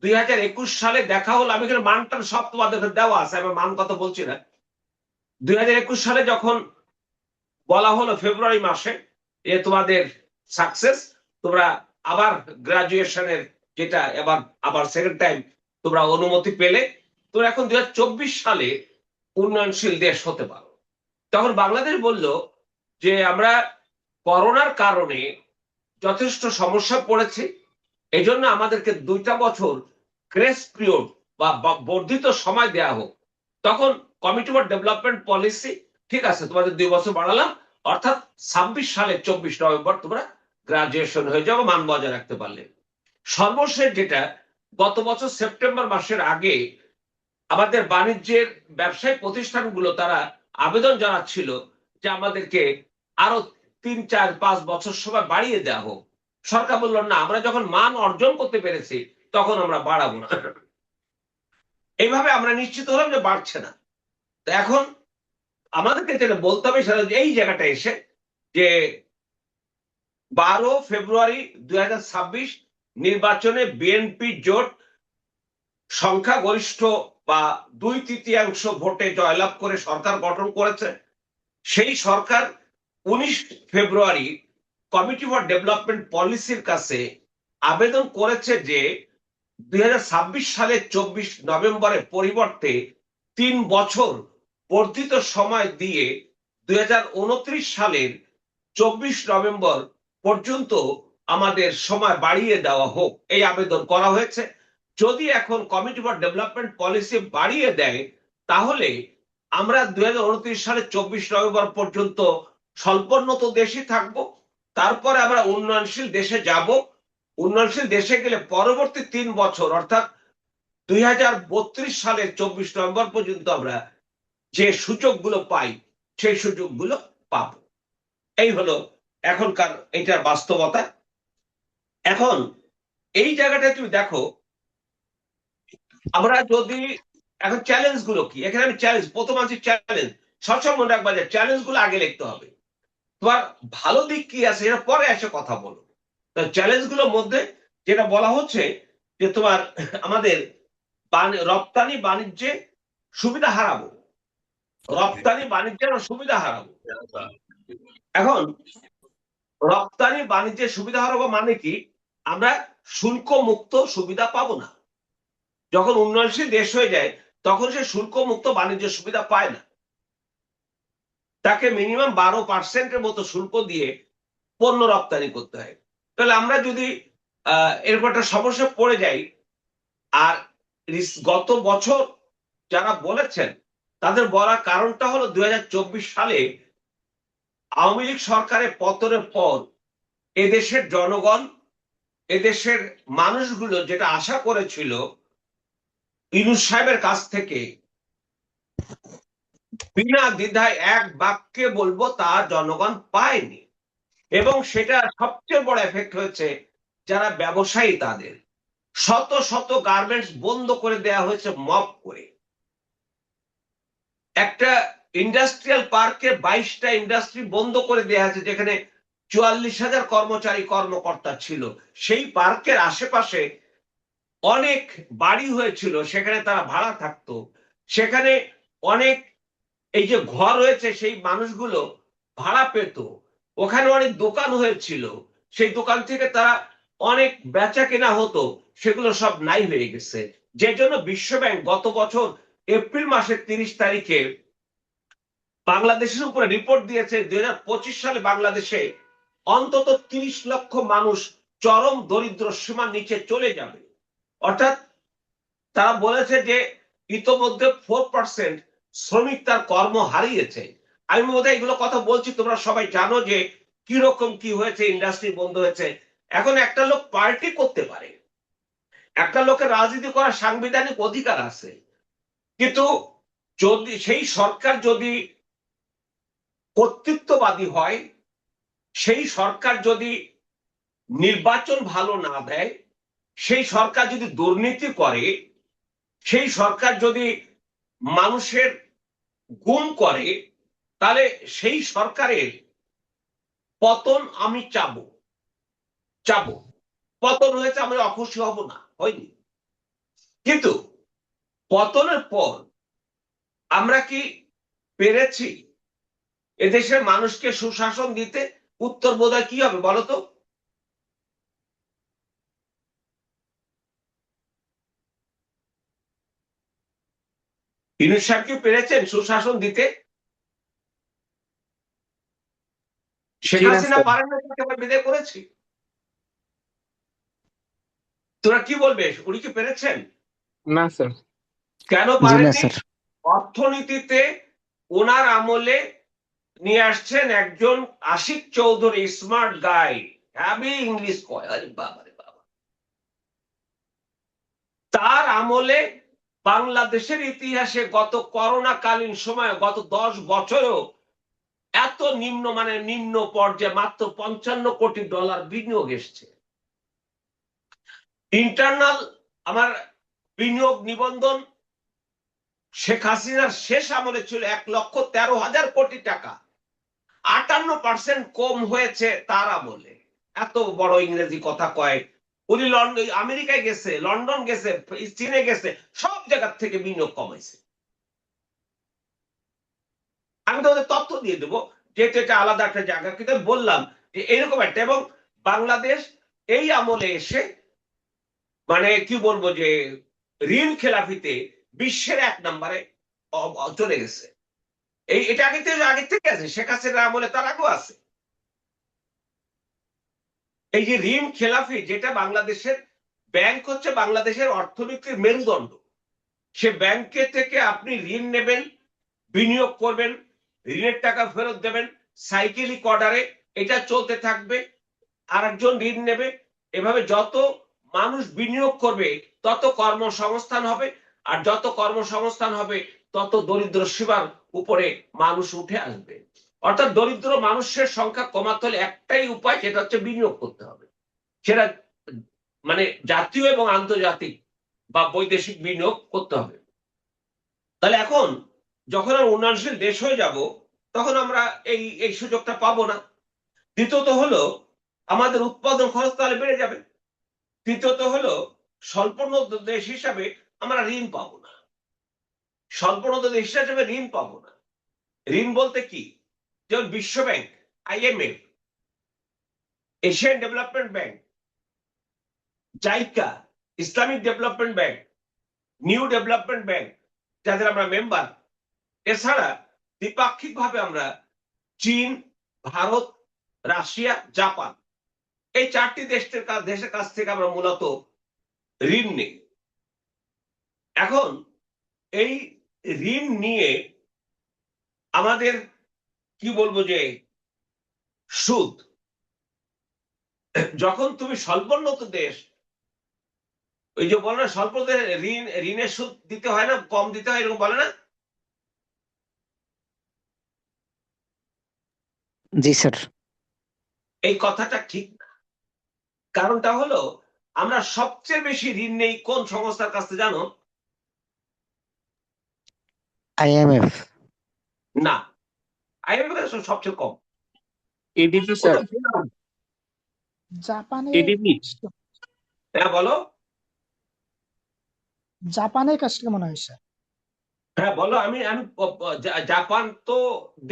2021 সালে দেখা হলো। আমি এখানে মানটা সব তোমাদের দেওয়া আছে, আমি মান কথা বলছি না। 2021 সালে যখন বলা হলো ফেব্রুয়ারি মাসে এ তোমাদের সাকসেস, তোমরা আবার গ্রাজুয়েশনের যেটা আবার সেকেন্ড টাইম তোমরা অনুমতি পেলে, তোমরা এখন 2024 সালে উন্নয়নশীল দেশ হতে পারো। তখন বাংলাদেশ বলল যে আমরা করোনার কারণে যথেষ্ট সমস্যা পড়েছি, এই জন্য আমাদেরকে 2টা বছর গ্রেস পিরিয়ড বা বর্ধিত সময় দেয়া হোক। তখন কমিটি ফর ডেভেলপমেন্ট পলিসি ঠিক আছে তোমাদের 2 বছর বাড়ালাম, অর্থাৎ 26 সালের 24 নভেম্বর তোমরা গ্রাজুয়েশন হয়ে যাবে মান বজায় রাখতে পারলে। সর্বশেষ যেটা গত বছর সেপ্টেম্বর মাসের আগে আমাদের বাণিজ্যের ব্যবসায়িক প্রতিষ্ঠানগুলো তারা আবেদন জানাচ্ছিল যে আমাদেরকে আরো 3, 4, 5 বছর সময় বাড়িয়ে দেওয়া হোক। সরকার বলল না, আমরা যখন মান অর্জন করতে পেরেছি তখন আমরা বাড়াবো না। এইভাবে আমরা নিশ্চিত হলাম যে বাড়ছে না। তো এখন আমাদেরকে যেটা বলতে হবে সেটা হচ্ছে এই জায়গাটা এসে যে 12 ফেব্রুয়ারি 2026 নির্বাচনে বিএনপি জোট সংখ্যাগরিষ্ঠ বা 2/3 ভোটে জয়লাভ করে সরকার গঠন করেছে। সেই সরকার 19 ফেব্রুয়ারি কমিটি ফর ডেভেলপমেন্ট পলিসির কাছে আবেদন করেছে যে 2026 সালের 24 নভেম্বরের পরিবর্তে 3 বছর বর্ধিত সময় দিয়ে 2029 সালের 24 নভেম্বর পর্যন্ত আমাদের সময় বাড়িয়ে দেওয়া হোক, এই আবেদন করা হয়েছে। যদি এখন কমিটি ফর ডেভেলপমেন্ট পলিসি বাড়িয়ে দেয় তাহলে আমরা 2029 সালের 24 নভেম্বর পর্যন্ত স্বল্পোন্নত দেশে থাকবো, তারপরে আমরা উন্নয়নশীল দেশে যাব। উন্নয়নশীল দেশে গেলে পরবর্তী 3 বছর অর্থাৎ 2032 সালের 24 নভেম্বর পর্যন্ত আমরা যে সুযোগগুলো পাই সেই সুযোগগুলো পাব। এই হলো এখনকার এটার বাস্তবতা। এখন এই জায়গাটায় তুমি দেখো, আমরা যদি এখন চ্যালেঞ্জ গুলো কি, এখানে আমি চ্যালেঞ্জ প্রথম আছি চ্যালেঞ্জ, সবসময় মনে রাখবা যে চ্যালেঞ্জ গুলো আগে লিখতে হবে। তোমার ভালো দিক কি আছে এটা পরে এসে কথা বলো। চ্যালেঞ্জ গুলোর মধ্যে যেটা বলা হচ্ছে যে তোমার আমাদের রপ্তানি বাণিজ্যে সুবিধা হারাবো, রপ্তানি বাণিজ্যের সুবিধা হারাবো। এখন রপ্তানি বাণিজ্যের সুবিধা হারাবো মানে কি, আমরা শুল্ক মুক্ত সুবিধা পাবো না। যখন উন্নয়নশীল দেশ হয়ে যায় তখন সে শুল্ক মুক্ত বাণিজ্য সুবিধা পায় না, তাকে মিনিমাম 12% মতো শুল্ক দিয়ে পণ্য রপ্তানি করতে হয়। তাহলে আমরা যদি এরকম একটা সমস্যা পড়ে যাই, আর গত বছর যারা বলেছেন তাদের বলার কারণটা হলো 2024 সালে আওয়ামী লীগ সরকারের পতনের পর এদেশের জনগণ, এদেশের মানুষগুলো যেটা আশা করেছিল ইউনূস সাহেবের কাছ থেকে, বিনা দ্বিধায় এক বাক্যে বলবো তা জনগণ পায়নি। এবং সেটা সবচেয়ে বড় এফেক্ট হয়েছে যারা ব্যবসায়ী তাদের। শত শত গার্মেন্টস বন্ধ করে দেওয়া হয়েছে মব করে। একটা ইন্ডাস্ট্রিয়াল পার্কে 22টা ইন্ডাস্ট্রি বন্ধ করে দেওয়া হয়েছে যেখানে 44,000 কর্মচারী কর্মকর্তা ছিল। সেই পার্কের আশেপাশে অনেক বাড়ি হয়েছিল, সেখানে তারা ভাড়া থাকতো। সেখানে অনেক এই যে ঘর হয়েছে সেই মানুষগুলো ভাড়া পেত। ওখানে অনেক দোকান হয়েছিল, সেই দোকান থেকে তারা অনেক বেচা কেনা হতো, সেগুলো সব নাই হয়ে গেছে। যে জন্য বিশ্বব্যাংক গত বছর এপ্রিল মাসের 30 তারিখে বাংলাদেশের উপরে রিপোর্ট দিয়েছে 2025 সালে বাংলাদেশে অন্তত 30 লক্ষ মানুষ চরম দরিদ্র সীমার নিচে চলে যাবে। অর্থাৎ তারা বলেছে যে ইতোমধ্যে 4% শ্রমিক তার কর্ম হারিয়েছে। আমি বোধহয় এগুলো কথা বলছি, তোমরা সবাই জানো যে কিরকম কি হয়েছে, ইন্ডাস্ট্রি বন্ধ হয়েছে। এখন একটা লোক পার্টি করতে পারে, একটা লোকের রাজনীতি করার সাংবিধানিক অধিকার আছে, কিন্তু যদি সেই সরকার যদি কর্তৃত্ববাদী হয়, সেই সরকার যদি নির্বাচন ভালো না দেয়, সেই সরকার যদি দুর্নীতি করে, সেই সরকার যদি মানুষের গুম করে, তাহলে সেই সরকারের পতন আমি চাবো। পতন হয়েছে আমরা অখুশি হব না, হয়নি। কিন্তু পতনের পর আমরা কি পেরেছি এদেশের মানুষকে সুশাসন দিতে? উত্তর বোধহয় কি হবে বলতো? ইউনূস সাহেব কি পেরেছেন সুশাসন দিতে? শেখ হাসিনা পারেন না, তাকে আমরা বিদায় করেছি। তোরা কি বলবে, উনি কি পেরেছেন? না স্যার। কেন জি না পারেননি? স্যার। অর্থনীতিতে ওনার আমলে নিয়ে আসছেন একজন Ashik Chowdhury, smart guy, heavy English কয়, আরে বাবা রে বাবা। তার আমলে বাংলাদেশের ইতিহাসে গত করোনা কালীন সময়ে গত 10 বছরেও এত নিম্ন পর্যায়ে মাত্র $55 কোটি বিনিয়োগ এসছে। ইন্টারনাল আমার বিনিয়োগ নিবন্ধন শেখ হাসিনার শেষ আমলে ছিল 1,13,000 কোটি টাকা, 58% কম হয়েছে তার আমলে। এত বড় ইংরেজি কথা কয় উনি। আমেরিকায় গেছে, লন্ডন গেছে, চীনে গেছে, সব জায়গার থেকে বিনিয়োগ কমাইছে। আমি তো ওদের তথ্য দিয়ে দেবো, যেহেতু এটা আলাদা একটা জায়গা, কিন্তু বললাম যে এইরকম একটা। এবং বাংলাদেশ এই আমলে এসে কি বলবো যে ঋণ খেলাফিতে বিশ্বের 1 নম্বরে চলে গেছে। এটা আগে থেকে আছে, শেখ হাসিনার আমলে তার আগেও আছে। এই যে ঋণ খেলাফি, যেটা বাংলাদেশের ব্যাংক হচ্ছে বাংলাদেশের অর্থনীতির মেরুদণ্ড। সে ব্যাংকে থেকে আপনি ঋণ নেবেন, বিনিয়োগ করবেন, ঋণের টাকা ফেরত দেবেন, সাইকেলিক অর্ডারে এটা চলতে থাকবে। আরেকজন ঋণ নেবে, এভাবে যত মানুষ বিনিয়োগ করবে তত কর্মসংস্থান হবে, আর যত কর্মসংস্থান হবে তত দরিদ্র সীমার উপরে মানুষ উঠে আসবে। অর্থাৎ দরিদ্র মানুষের সংখ্যা কমাতে হলে একটাই উপায়, সেটা হচ্ছে বিনিয়োগ করতে হবে। সেটা জাতীয় এবং আন্তর্জাতিক বা বৈদেশিক বিনিয়োগ করতে হবে। তাহলে এখন যখন আমরা উন্নয়নশীল দেশ হয়ে যাব, তখন আমরা এই সুযোগটা পাবো না। দ্বিতীয়ত হলো আমাদের উৎপাদন খরচ তাহলে বেড়ে যাবে। তৃতীয়ত হলো স্বল্পোন্নত দেশ হিসাবে আমরা ঋণ পাবো না। স্বল্পোন্নত দেশ হিসাবে ঋণ পাবো না। ঋণ বলতে কি? যেমন বিশ্ব bank, IMF, Asian development bank, JICA, Islamic development bank, new development bank, যাদের আমরা মেম্বার। এছাড়া দ্বিপাক্ষিক ভাবে আমরা চীন, ভারত, রাশিয়া, জাপান, এই 4টি দেশের কাছ থেকে আমরা মূলত ঋণ নেই। এখন এই ঋণ নিয়ে আমাদের কি বলবো যে সুদ, যখন তুমি স্বল্পোন্নত দেশ, ওই যে বলে না স্বল্প ঋণের সুদ দিতে হয় না, কম দিতে হয়, এরকম বলে না? জি স্যার। এই কথাটা ঠিক না। কারণটা হলো আমরা সবচেয়ে বেশি ঋণ নেই কোন সংস্থার কাছে জানো? IMF। না, IMF সবচেয়ে কম। ADB স্যার, জাপানে ADB। হ্যাঁ বলো। জাপানের কাছ থেকে মনে হয় স্যার। হ্যাঁ বলো। আমি জাপান তো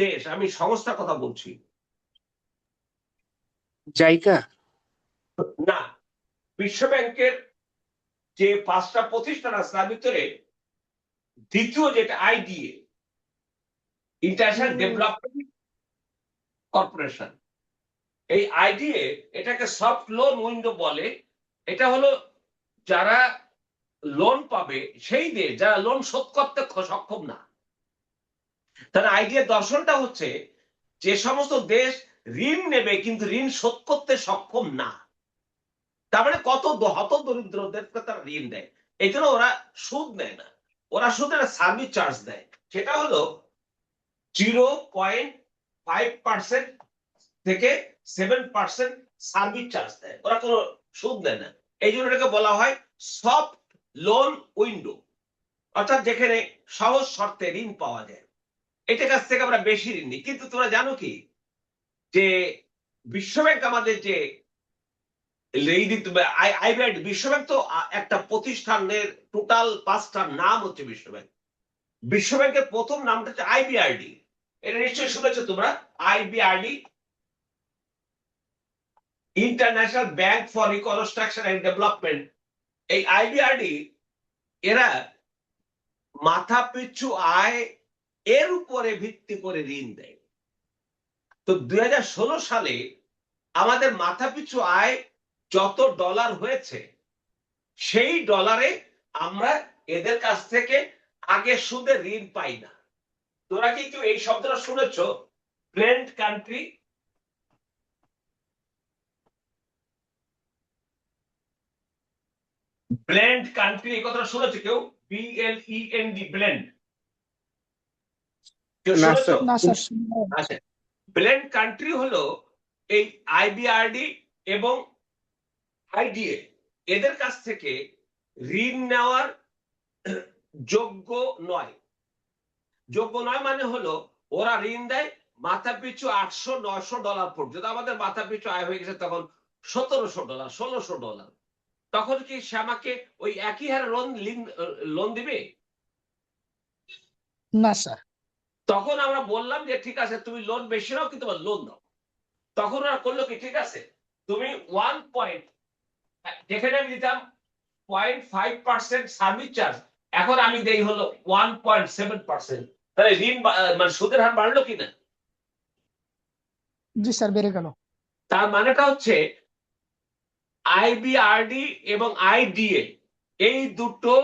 দেশ, আমি সংস্থার কথা বলছি। জাইকা। না, বিশ্ব ব্যাংকের যে 5টা প্রতিষ্ঠান আছে তার ভিতরে দ্বিতীয় যেটা IDA, ইন্টারন্যাশনাল ডেভেলপমেন্ট কর্পোরেশন। এই IDA এটাকে সফট লোন উইন্ডো বলে। এটা হলো যারা লোন পাবে সেই দেশ যারা লোন শোধ করতে সক্ষম না। তাহলে IDA দর্শনটা হচ্ছে যে সমস্ত দেশ ঋণ নেবে কিন্তু ঋণ শোধ করতে সক্ষম না, তার মানে কত হত দরিদ্রদেরকে তারা ঋণ দেয়। এই জন্য ওরা সুদ নেয় না, ওরা শুধু একটা সার্ভিস চার্জ দেয়। সেটা হলো 0.5% থেকে 7% সার্ভিস চার্জ দেয়, ওরা কোনো সুদ দেয় না। এই জন্য এটাকে বলা হয় সফট লোন উইন্ডো, অর্থাৎ যেখানে সহজ শর্তে ঋণ পাওয়া যায়। এটার কাছ থেকে আমরা বেশি ঋণ নিই। কিন্তু তোমরা জানো কি যে বিশ্বব্যাংক আমাদের যে বিশ্বব্যাংক তো একটা প্রতিষ্ঠানের টোটাল 5টার নাম হচ্ছে বিশ্বব্যাংক। বিশ্বব্যাংকের প্রথম নামটা হচ্ছে IBRD। এটা নিশ্চয়ই শুনেছো তোমরা, IBRD, international bank for reconstruction and development. এই IBRD এরা মাথা পিছু আয় এর উপরে ভিত্তি করে ঋণ দেয়। তো 2016 সালে আমাদের মাথা পিছু আয় যত ডলার হয়েছে সেই ডলারে আমরা এদের কাছ থেকে আগে সুদে ঋণ পাই না। তোরা কি কেউ এই শব্দটা শুনেছ? Blend country. ব্লেন্ড কান্ট্রি এই কথাটা শুনেছে কেউ? BLEND, blend. কেউ না, শুনেছ? স্যার। না স্যার, আচ্ছা, ব্লেন্ড কান্ট্রি হলো এই আইবিআরডি এবং আইডিএ, এদের কাছ থেকে ঋণ নেওয়ার যোগ্য নয়। যোগ্য নয় মানে হলো ওরা ঋণ দেয় মাথা পিছু $800-900 পর্যন্ত। আমাদের মাথা পিছু আয় হয়ে গেছে তখন $1700, $1600। তখন কি সে আমাকে ওই একই হারে লোন দিবে? না স্যার। তখন আমরা বললাম যে ঠিক আছে তুমি লোন বেশি নাও কিন্তু লোন দাও। তখন ওরা করলো কি, ঠিক আছে তুমি 1 পয়েন্ট, যেখানে আমি দিতাম 0.5% সার্ভিস চার্জ, এখন আমি দেই হলো 1.7%। তাহলে ঋণ মানে সুদের হার বাড়লো কিনা? জি স্যার, বেড়ে গেল। তার মানেটা হচ্ছে আইবিআরডি এবং আইডিএ এই দুটো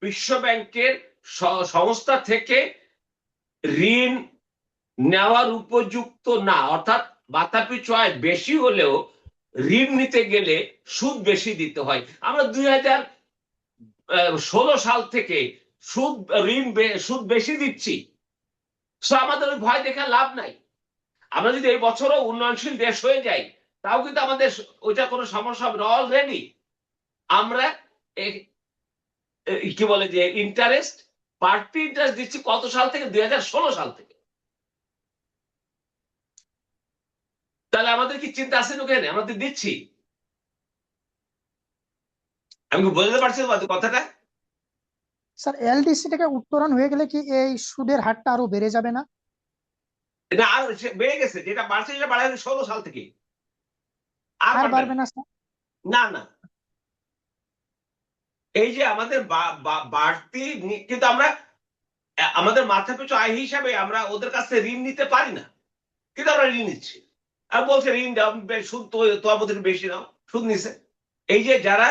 বিশ্ব ব্যাংকের সংস্থা থেকে ঋণ নেওয়ার উপযুক্ত না। অর্থাৎ মাথা পিছু আয় বেশি হলেও ঋণ নিতে গেলে সুদ বেশি দিতে হয়। আমরা 2016 সাল থেকে সুদ বেশি দিচ্ছি। আমাদের ওই ভয় দেখে লাভ নাই। আমরা যদি এই বছরও উন্নয়নশীল দেশ হয়ে যাই তাও কিন্তু আমাদের ওইটা কোনো সমস্যা হবে না। অলরেডি আমরা কি বলে যে ইন্টারেস্ট, পার্টি ইন্টারেস্ট দিচ্ছি কত সাল থেকে? 2016 সাল থেকে। তাহলে আমাদের কি চিন্তা আছে ওখানে? আমরা তো দিচ্ছি। আমি কি বুঝতে পারছি কথাটা? স্যার, এলডিসি থেকে উত্তরণ হয়ে গেলে কি এই সুদের হারটা আরো বেড়ে যাবে না? না, আর বেড়ে গেছে। যেটা বাড়ছে সেটা বাড়া 16 সাল থেকে। আর আর বাড়বে না স্যার? না না, এই যে আমাদের বাড়তি, কিন্তু আমরা আমাদের মাথা পিছু আয় হিসাবে আমরা ওদের কাছে ঋণ নিতে পারি না, কিন্তু আমরা ঋণ নিচ্ছি। আর বলছে ঋণ সুদ তোমার মধ্যে বেশি নাও, সুদ নিছে। এই যে যারা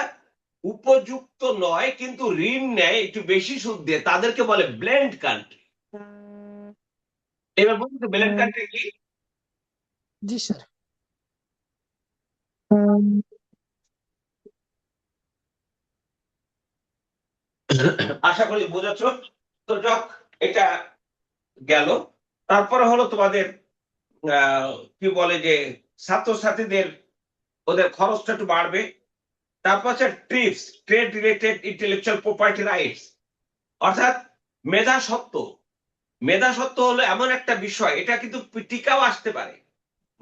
উপযুক্ত নয় কিন্তু ঋণ নেয় একটু বেশি সুদ দিয়ে, তাদেরকে বলে ব্লেন্ড কান্ট্রি। এবার বলুন তো ব্লেন্ড কান্ট্রি কি? জি স্যার। আশা করি বুঝেছ। তো যাক, এটা গেল। তারপরে হলো তোমাদের কি বলে যে ছাত্রছাত্রীদের ওদের খরচটা একটু বাড়বে। তারপর হচ্ছে TRIPS, trade related intellectual property rights, অর্থাৎ মেধাস্বত্ব। মেধাস্বত্ব হলো এমন একটা বিষয়, এটা কিন্তু টিকাও আসতে পারে।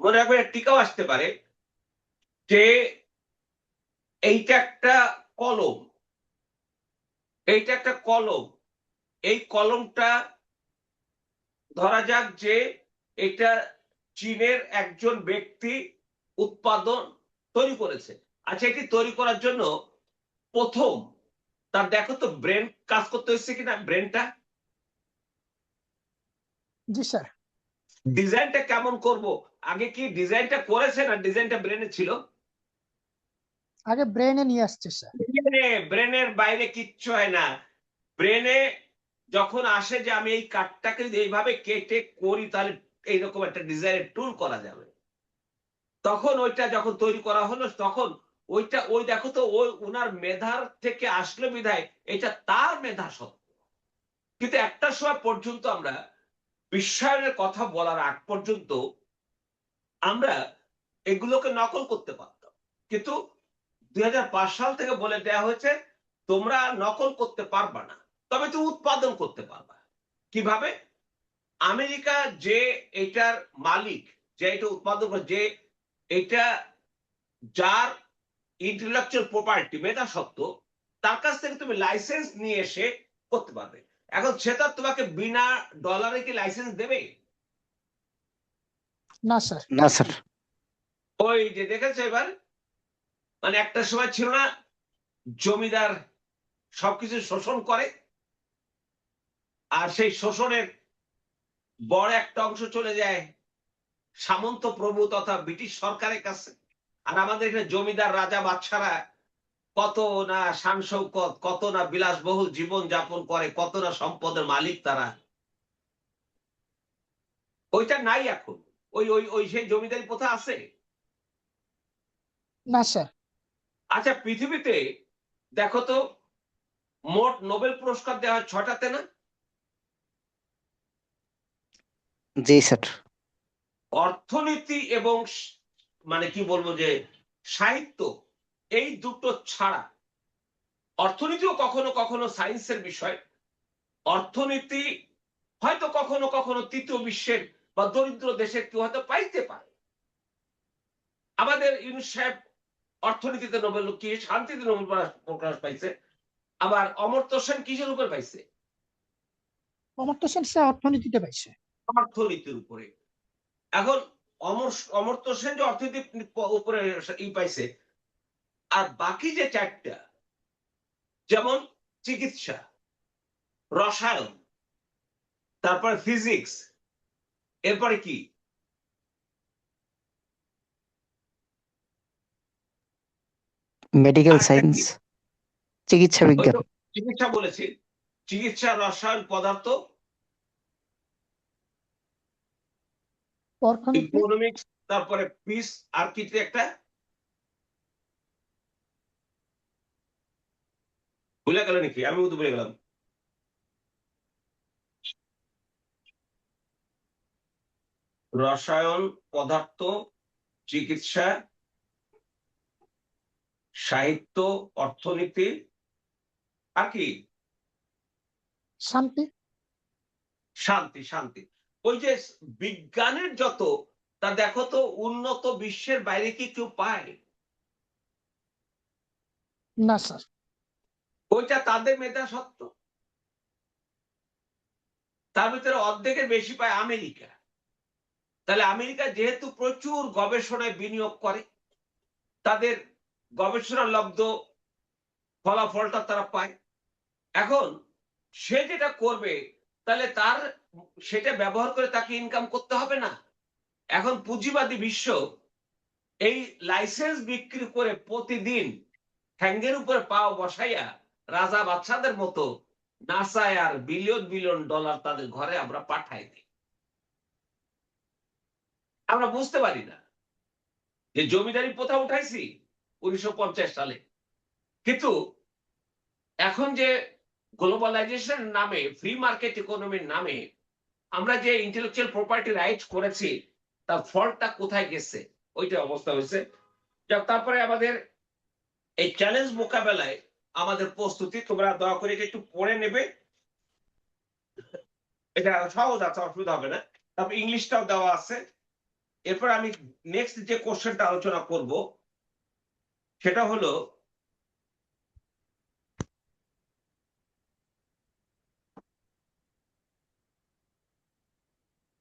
মনে রাখবে টিকাও আসতে পারে যে এইটা একটা কলম, এইটা একটা কলম, এই কলমটা ধরা যাক যে এটা চীনের একজন ব্যক্তি উৎপাদন তৈরি করেছে। আচ্ছা, এটি তৈরি করার জন্য প্রথম তার দেখো তো ব্রেন কাজ করতে হচ্ছে কিনা, ব্রেনটা। জি স্যার। ডিজাইনটা কেমন করব, আগে কি ডিজাইনটা করেছে না ডিজাইনটা ব্রেনে ছিল? আগে ব্রেনে নিয়ে আসছে স্যার। ব্রেনের বাইরে কিচ্ছু হয় না। ব্রেনে যখন আসে যে আমি এই কাঠটাকে যদি এইভাবে কেটে করি তাহলে এইরকম একটা ডিজাইনের টুল করা যাবে, তখন ওইটা যখন তৈরি করা হলো তখন ওইটা ওই দেখো তো ওই উনার মেধার থেকে আসলো বিধায় এটা তার মেধা সত্য। কিন্তু একটা সময় পর্যন্ত আমরা বিশ্বায়নের কথা বলার আগ পর্যন্ত আমরা এগুলোকে নকল করতে পারতাম, কিন্তু 2005 সাল থেকে বলে দেওয়া হয়েছে তোমরা নকল করতে পারবা না, তবে তুমি উৎপাদন করতে পারবা। কিভাবে? আমেরিকা যে এটার মালিক, যে এটা উৎপাদন করে, যে এটা যার ইন্টেলেকচুয়াল প্রপার্টি মেধাস্বত্ব, তার কাছ থেকে তুমি লাইসেন্স নিয়ে এসে করতে পারবে। এখন সেটা তোমাকে বিনা ডলারে কি লাইসেন্স দেবে? না স্যার। না স্যার। ওই যে দেখেছো এবার, মানে একটা সময় ছিল না জমিদার সবকিছু শোষণ করে, আর সেই শোষণের বড় একটা অংশ চলে যায় সামন্ত প্রভু তথা ব্রিটিশ সরকারের কাছে। আর আমাদের এখানে জমিদার রাজা বাদশারা কত না শান শৌকত, কত না বিলাসবহুল জীবন যাপন করে, কত না সম্পদের মালিক তারা। ওইটা নাই এখন। ওই ওই ওই সেই জমিদারি প্রথা আছে? না স্যার। আচ্ছা, পৃথিবীতে দেখো তো মোট নোবেল পুরস্কার দেওয়া হয় 6টাতে না? জি স্যার। অর্থনীতি এবং মানে কি বলবো যে সাহিত্য, এই দুটো ছাড়া, অর্থনীতিও কখনো কখনো সায়েন্সের বিষয়, অর্থনীতি হয়তো কখনো কখনো তৃতীয় বিশ্বের বা দরিদ্র দেশের কেউ হয়তো পাইতে পারে। আমাদের ইউনুস সাহেব অর্থনীতিতে নোবেল, কি শান্তিতে নোবেল প্রাইজ পাইছে, আবার অমর্ত্য সেন কিসের উপর পাইছে? অমর্ত্য সেন সে অর্থনীতিতে পাইছে। অর্থনীতির উপরে। এখন অমর্ত্য সেন যে অর্থনীতির উপরে পাইছে, আর বাকি যে চারটা, যেমন চিকিৎসা, রসায়ন, তারপরে ফিজিক্স, এরপরে কি মেডিকেল আরেকটা সায়েন্স, কি? চিকিৎসা ওই বিজ্ঞান, তো চিকিৎসা বলেছি, চিকিৎসা, রসায়ন, পদার্থ, অর্থনীতি, ইকোনমিক্স, তারপরে পিস, আর কি একটা ভুলে গেল নাকি? আমি তো ভুলে গেলাম। রসায়ন, পদার্থ, চিকিৎসা, সাহিত্য, অর্থনীতি, আর কি? শান্তি। শান্তি। শান্তি। ওই যে বিজ্ঞানের যত, তা দেখো তো উন্নত বিশ্বের বাইরে কি কেউ পায়? না স্যার। ওইটা তাদের মেধা সত্ত্ব। তার ভিতরে অর্ধেকের বেশি পায় আমেরিকা। তাহলে আমেরিকা যেহেতু প্রচুর গবেষণায় বিনিয়োগ করে, তাদের গবেষণা লব্ধ ফলাফলটা তারা পায়। এখন সে যেটা করবে, তাহলে তার সেটা ব্যবহার করে তাকে ইনকাম করতে হবে না? এখন পুঁজিবাদী বিশ্ব এই লাইসেন্স বিক্রি করে প্রতিদিন ঠ্যাঙ্গের উপরে পাও বসাইয়া রাজা বাচ্চাদের মতো নাসায় আর বিলিয়ন বিলিয়ন ডলার তাদের ঘরে আমরা পাঠাই দিই। আমরা বুঝতে পারি না যে জমিদারি প্রথা উঠাইছি 1950 সালে, কিন্তু এখন যে গ্লোবালাইজেশন নামে, ফ্রি মার্কেট ইকোনমির নামে আমরা যে ইন্টেলেকচুয়াল প্রপার্টি রাইট করেছি, তার ফলটা কোথায় গেছে, ওইটা অবস্থা হয়েছে। তারপরে আমাদের এই চ্যালেঞ্জ মোকাবেলায় আমাদের প্রস্তুতি, তোমরা দয়া করে একটু পড়ে নেবে, এটা সহজ আছে, অসুবিধা হবে না। তারপর ইংলিশটাও দেওয়া আছে। এরপর আমি নেক্সট যে কোশ্চেনটা আলোচনা করব সেটা হলো,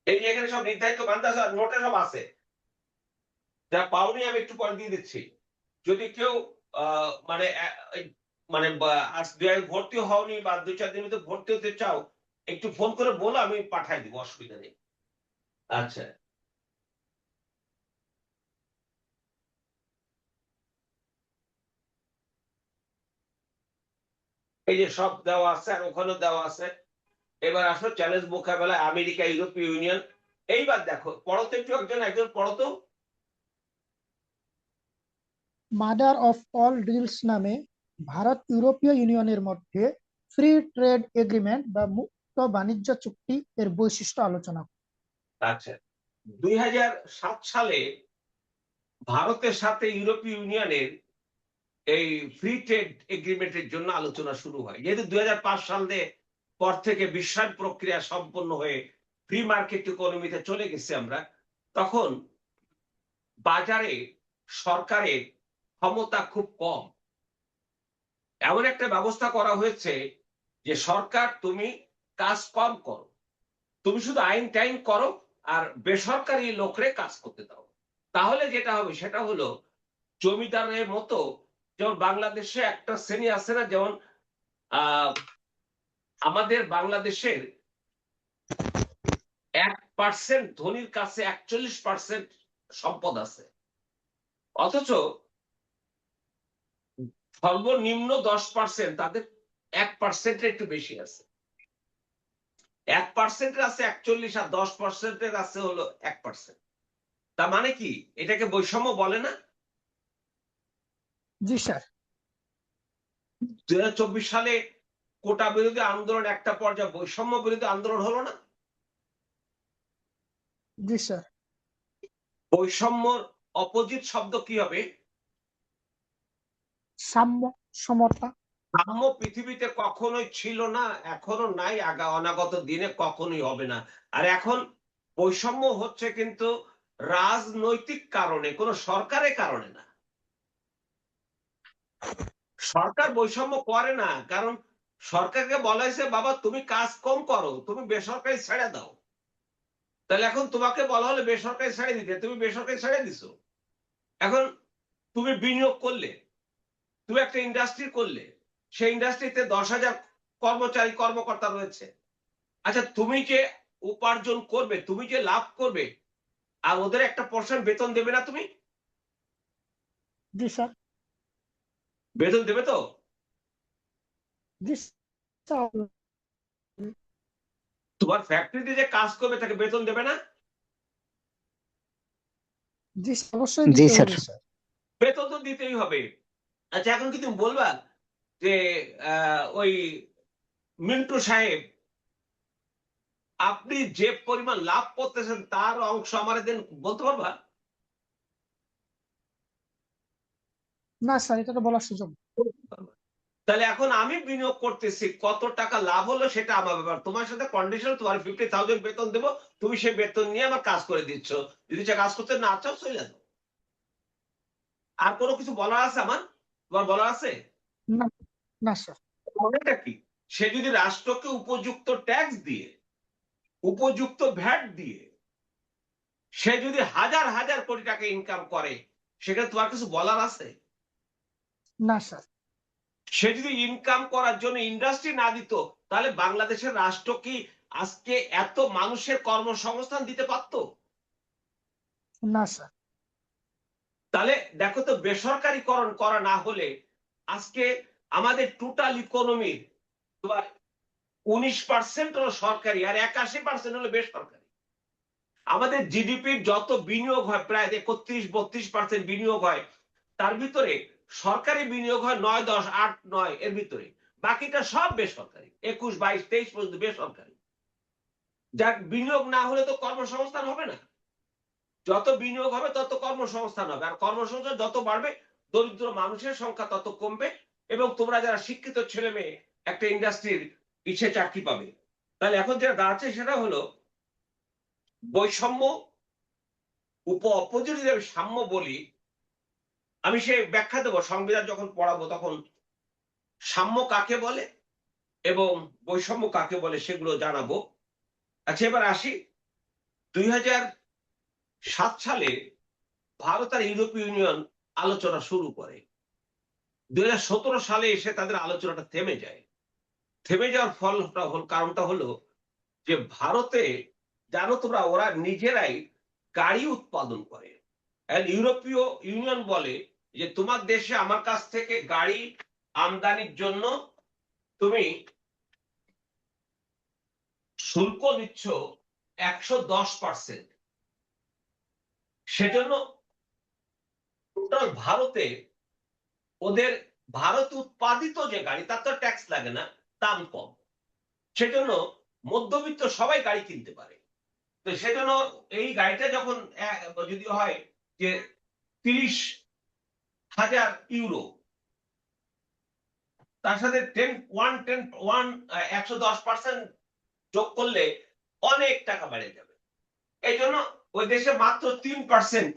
এই যে এখানে সব নির্ধারিত বান্ধা নোটে সব আছে, যা পাওনি আমি একটু পরে দিয়ে দিচ্ছি। যদি কেউ মানে মানে আজ ভর্তি হওনি বা 2-4 দিনের মধ্যে ভর্তি হতে চাও, একটু ফোন করে বলো, আমি পাঠাই দিব, অসুবিধা নেই। আচ্ছা, এই যে সব দেওয়া আছে আর ওখানেও দেওয়া আছে। এবার আসো চ্যালেঞ্জ মোকাবেলায় আমেরিকা, ইউরোপীয় ইউনিয়ন। এইবার দেখো, পড়তো একটু, একজন একজন পড়তো। মাদার অফ অল ডিলস নামে ভারত ইউরোপীয় ইউনিয়নের মধ্যে ফ্রি ট্রেড এগ্রিমেন্ট বা মুক্ত বাণিজ্য চুক্তি এর বৈশিষ্ট্য আলোচনা করে। আচ্ছা, 2007 সালে ভারতের সাথে ইউরোপীয় ইউনিয়নের এই ফ্রি ট্রেড এগ্রিমেন্টের জন্য আলোচনা শুরু হয়। যেহেতু 2005 সালে পর থেকে বিশ্বায়ন প্রক্রিয়া সম্পন্ন হয়ে ফ্রি মার্কেট ইকোনমিতে চলে গেছি আমরা, তখন বাজারে সরকারের ক্ষমতা খুব কম। এমন একটা ব্যবস্থা করা হয়েছে যে সরকার, তুমি কাজ কম করো, তুমি শুধু আইন টাইন করো আর বেসরকারি লোকরে কাজ করতে দাও। তাহলে যেটা হবে সেটা হলো, জমিদারের মতো, যেমন বাংলাদেশে একটা শ্রেণী আছে না, যেমন আমাদের বাংলাদেশের 1% ধনীর কাছে 41% সম্পদ আছে, অথচ সর্বনিম্ন 10% তাদের 1% একটু বেশি আছে। 1% আছে 41 আর 10% আছে হলো 1%। তার মানে কি, এটাকে বৈষম্য বলে না? জি স্যার। 2024 সালে কোটা বিরোধী আন্দোলন একটা পর্যায়ে বৈষম্য বিরোধী আন্দোলন হলো না? জি স্যার। বৈষম্যর অপোজিট শব্দ কি হবে? সাম্য, সমতা। সাম্য পৃথিবীতে কখনোই ছিল না, এখনো নাই, অনাগত দিনে কখনোই হবে না। আর এখন বৈষম্য হচ্ছে কিন্তু রাজনৈতিক কারণে, কোনো সরকারের কারণে না। সরকার বৈষম্য করে না, কারণ সরকারকে বলা হয়েছে বাবা তুমি কাজ কম করো, তুমি বেসরকারি ছেড়ে দাও। তাহলে এখন তোমাকে বলা হলো বেসরকারি ছেড়ে দিতে, তুমি বেসরকারি ছেড়ে দিছো। এখন তুমি বিনিয়োগ করলে, তুমি একটা ইন্ডাস্ট্রি করলে, সেই ইন্ডাস্ট্রিতে 10,000 কর্মচারী কর্মকর্তা রয়েছে। আচ্ছা তুমি যে উপার্জন করবে, তুমি যে লাভ করবে, আর ওদের একটা পোর্শন বেতন দেবে না? তুমি জি স্যার। বেতন দেবে তো? জি স্যার। তোমার ফ্যাক্টরিতে যে কাজ করবে তাকে বেতন দেবে না? জি স্যার, অবশ্যই জি দিতে স্যার। হবে স্যার। বেতন তো দিতেই হবে। আচ্ছা এখন কি তুমি বলবা যে ওই মিন্টু সাহেব আপনি যে পরিমাণ লাভ করতেছেন তার অংশ আমার দেন, বলতে পারবা? না স্যার, এটা তো বলার সুযোগ নেই। তাহলে এখন আমি বিনিয়োগ করতেছি, কত টাকা লাভ হলো সেটা আমার ব্যাপার। তোমার সাথে কন্ডিশন তোমার 50,000 বেতন দেবো, তুমি সেই বেতন নিয়ে আমার কাজ করে দিচ্ছ। যদি সে কাজ করতে না চাও চলে যাও। আর কোনো কিছু বলার আছে আমার? তোমার বলার আছে? না, না স্যার। মনেটা কি, সে যদি রাষ্ট্রকে উপযুক্ত ট্যাক্স দিয়ে, উপযুক্ত ভ্যাট দিয়ে সে যদি হাজার হাজার কোটি টাকা ইনকাম করে, সেখানে তোমার কিছু বলার আছে? না স্যার। সে যদি ইনকাম করার জন্য ইন্ডাস্ট্রি না দিত, তাহলে বাংলাদেশের রাষ্ট্র কি আজকে এত মানুষের কর্মসংস্থান দিতে পারত? না স্যার। তাহলে দেখো তো, বেসরকারীকরণ করা না হলে আজকে আমাদের টোটাল ইকোনমির 19% হলো সরকারি আর 81% হলো বেসরকারি। আমাদের জিডিপির যত বিনিয়োগ হয় প্রায় 31-32% বিনিয়োগ হয়, তার ভিতরে সরকারি বিনিয়োগ হয় 9, 10, 8, 9 এর ভিতরে। বাকিটা সব বেসরকারি, 21, 22, 23 পর্যন্ত বেসরকারি। যার বিনিয়োগ না হলে তো কর্মসংস্থান হবে না। যত বিনিয়োগ হবে তত কর্মসংস্থান হবে, আর কর্মসংস্থান যত বাড়বে দরিদ্র মানুষের সংখ্যা তত কমবে, এবং তোমরা যারা শিক্ষিত ছেলে মেয়ে একটা ইন্ডাস্ট্রির ইচ্ছে চাকরি পাবে। তাহলে এখন যেটা দাঁড়াচ্ছে সেটা হলো বৈষম্য অপোজিট। যদি আমি সাম্য বলি, আমি সে ব্যাখ্যা দেবো সংবিধান যখন পড়াবো, তখন সাম্য কাকে বলে এবং বৈষম্য কাকে বলে সেগুলো জানাবো। আচ্ছা এবার আসি, 2007 সালে ভারত আর ইউরোপীয় ইউনিয়ন আলোচনা শুরু করে। 2017 সালে এসে তাদের আলোচনাটা থেমে যায়। থেমে যাওয়ার কারণটা হলো যে ভারতে, জানো তোমরা, ওরা নিজেরাই গাড়ি উৎপাদন করে। ইউরোপীয় ইউনিয়ন বলে যে তোমার দেশে আমার কাছ থেকে গাড়ি আমদানির জন্য তুমি শুল্ক নিচ্ছ 110%। সেজন্য টোটাল ভারতে ওদের ভারত উৎপাদিত যে গাড়ি তার তো ট্যাক্স লাগে না, দাম কম। সেজন্য মধ্যবিত্ত সবাই গাড়ি কিনতে পারে। তো সেজন্য এই গাড়িটা যখন যদি হয় যে 30,000 ইউরো, তার সাথে 110% যোগ করলে অনেক টাকা বেড়ে যাবে। এই জন্য ওই দেশে মাত্র 3%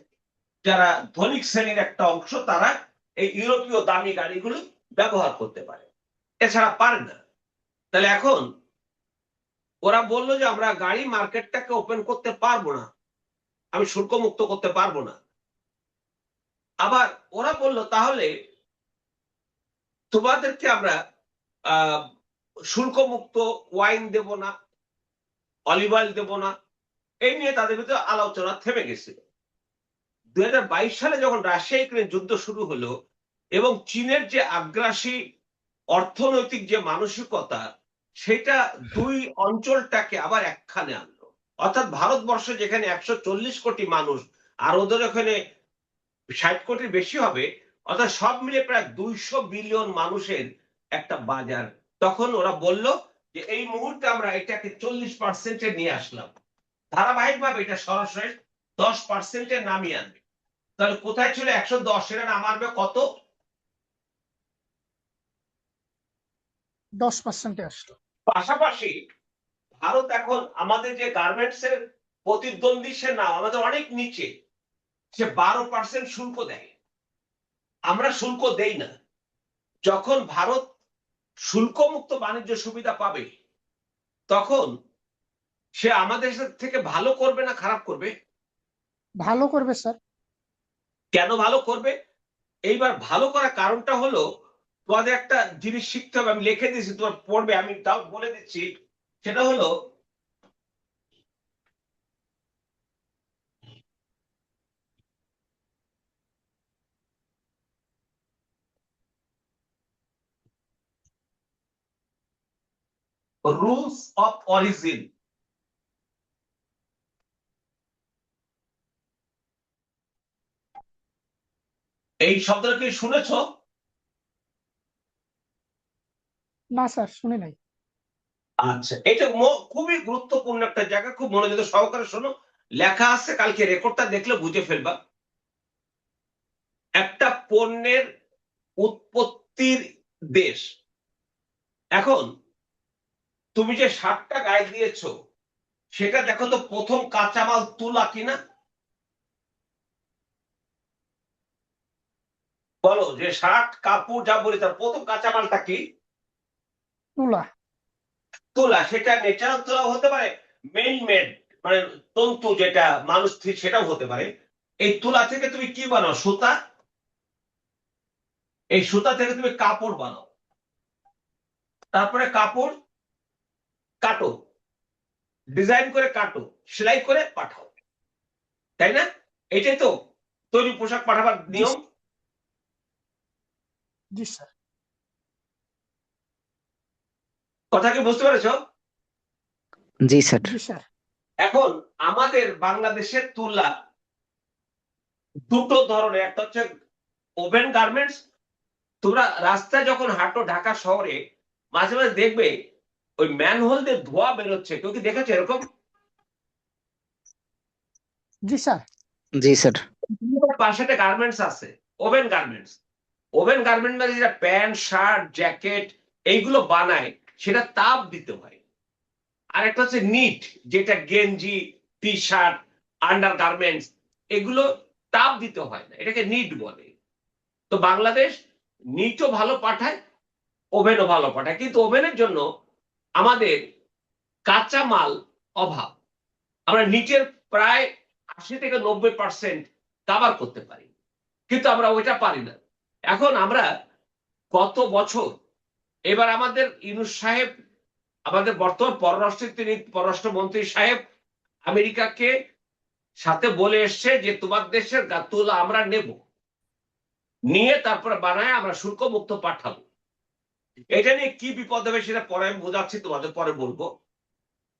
যারা ধনিক শ্রেণীর একটা অংশ, তারা এই ইউরোপীয় দামি গাড়িগুলো ব্যবহার করতে পারে, এছাড়া পারে না। তাহলে এখন ওরা বললো যে আমরা গাড়ি মার্কেটটাকে ওপেন করতে পারবো না, আমি শুল্ক মুক্ত করতে পারবো না। আবার ওরা বললো তাহলে তোমাদেরকে আমরা শুল্ক মুক্ত ওয়াইন দেব না, অলিভ অয়েল দেব না। এই নিয়ে তাদের ভিতরে আলোচনা থেমে গেছিল। 2022 সালে যখন রাশিয়া ইউক্রেন যুদ্ধ শুরু হলো এবং চীনের যে আগ্রাসী অর্থনৈতিক যে মানসিকতা, সেটা দুই অঞ্চলটাকে আবার একখানে আনলো। অর্থাৎ ভারতবর্ষ যেখানে 140 কোটি মানুষ, আর ওদের ওখানে 60 কোটির বেশি হবে, অর্থাৎ সব মিলে প্রায় 200 বিলিয়ন মানুষের একটা বাজার। তখন ওরা বলল যে এই মুহূর্তে আমরা এটাকে 40%-এ নিয়ে আসলাম। ধারাবাহিকভাবে এটা সরাসরি 10% নামিয়ে আনবে। তাহলে কোথায় ছিল 110, সেটা নামাবে কত? 10% আসলো। পাশাপাশি ভারত এখন আমাদের যে গার্মেন্টস এর প্রতিদ্বন্দ্বী, সে না আমাদের অনেক নিচে, সে 12% শুল্ক দেয়, আমরা শুল্ক দেই না। যখন ভারত শুল্কমুক্ত বাণিজ্য সুবিধা পাবে, তখন সে আমাদের থেকে ভালো করবে না খারাপ করবে? ভালো করবে স্যার। কেন ভালো করবে? এইবার ভালো করার কারণটা হলো, তোমাদের একটা জিনিস শিখতে হবে, আমি লিখে দিয়েছি, তোমার পড়বে, আমি তাও বলে দিচ্ছি। সেটা হলো রুলস অফ অরিজিন। এই শব্দটা কি শুনেছ? না স্যার, শুনি নাই। আচ্ছা, এটা খুবই গুরুত্বপূর্ণ একটা জায়গা, খুব মনোযোগ সহকারে শোনো। লেখা আছে, কালকে রেকর্ডটা দেখলে বুঝে ফেলবা। একটা পণ্যের উৎপত্তির দেশ, এখন তুমি যে শার্টটা গায়ে দিয়েছো, সেটা দেখো তো প্রথম কাঁচামাল তুলা কিনা। বলো, যে শার্ট কাপড় যা বলি তার প্রথম কাঁচামালটা কি? তুলা। তুলা। সেটা ন্যাচারাল তুলা হতে পারে, মেন মেড মানে তন্তু যেটা মানুষ সেটাও হতে পারে। এই তুলা থেকে তুমি কি বানাও? সুতা। এই সুতা থেকে তুমি কাপড় বানাও, তারপরে কাপড় কাটো, ডিজাইন করে কাটো, সেলাই করে পাঠাও, তাই না? এটাই তো তৈরি পোশাক পাঠাবার নিয়ম। জি স্যার। কথা কি বুঝতে পেরেছো? জি স্যার। জি স্যার। এখন আমাদের বাংলাদেশের তুলা দুটো ধরনের, একটা হচ্ছে ওভেন গার্মেন্টস। তোমরা রাস্তায় যখন হাঁটো ঢাকা শহরে, মাঝে মাঝে দেখবে ওই ম্যানহোল দিয়ে ধোয়া বেরোচ্ছে, কেউ কি দেখেছো এরকম? জি স্যার। জি স্যার। পাশে একটা গার্মেন্টস আছে, ওভেন গার্মেন্টস। ওভেন গার্মেন্ট মানে যেটা প্যান্ট শার্ট জ্যাকেট এইগুলো বানায়, সেটা তাপ দিতে হয়। আর একটা হচ্ছে নিট, যেটা গেঞ্জি টি শার্ট আন্ডার গার্মেন্টস, এগুলো তাপ দিতে হয় না, এটাকে নিট বলে। তো বাংলাদেশ নিটও ভালো পাঠায়, ওভেনও ভালো পাঠায়, কিন্তু ওভেনের জন্য আমাদের কাঁচা মাল অভাব। আমরা নিটের প্রায় 80 থেকে 90% কাভার করতে পারি, কিন্তু আমরা ওইটা পারি না। এখন আমরা গত বছর, এবার আমাদের ইউনূস সাহেব, আমাদের বর্তমান পররাষ্ট্রমন্ত্রী সাহেব আমেরিকাকে সাথে বলে এসছে যে তোমার দেশের তুলা আমরা নেব, নিয়ে তারপরে বানায় আমরা শুল্ক মুক্ত পাঠাবো। এটা নিয়ে কি বিপদ হবে সেটা পরে আমি বোঝাচ্ছি, তোমাদের পরে বলবো।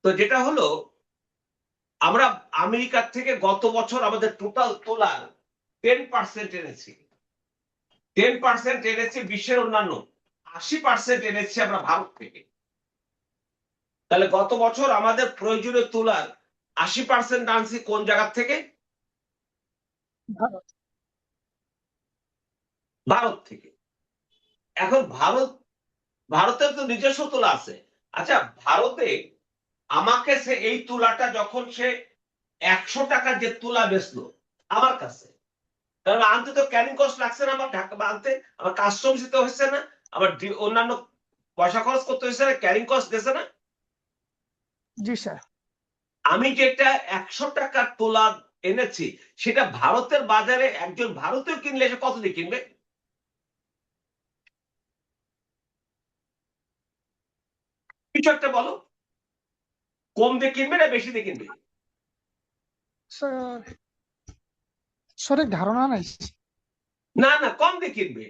তো যেটা হলো, আমরা আমেরিকার থেকে গত বছর আমাদের টোটাল তোলার 10% এনেছি। 10% এনেছি বিশ্বের অন্যান্য, 80% এনেছি আমরা ভারত থেকে। তাহলে গত বছর আমাদের প্রয়োজনীয় তুলার 80% আনছি কোন জায়গা থেকে? ভারত। ভারত থেকে। এখন ভারতের তো নিজস্ব তুলা আছে। আচ্ছা, ভারতে আমাকে সে এই তুলাটা যখন সে 100 টাকার যে তুলা বেচলো আমার কাছে, কারণ আনতে তো ক্যারিং কস্ট লাগছে না, আমার ঢাকা আনতে আমার কাস্টমস দিতে হচ্ছে না, আমার অন্যান্য পয়সা খরচ করতে হচ্ছে না, ক্যারিং কস্ট দিয়েছে না। জি স্যার। আমি যেটা 100 টাকার তোলা এনেছি, সেটা ভারতের বাজারে একজন ভারতীয় কিনলে সে কত দিয়ে কিনবে? কিছু একটা বলো, কম দিয়ে কিনবে না বেশি দিয়ে কিনবে? স্যার, সঠিক ধারণা নাই। না না, কম দিয়ে কিনবে।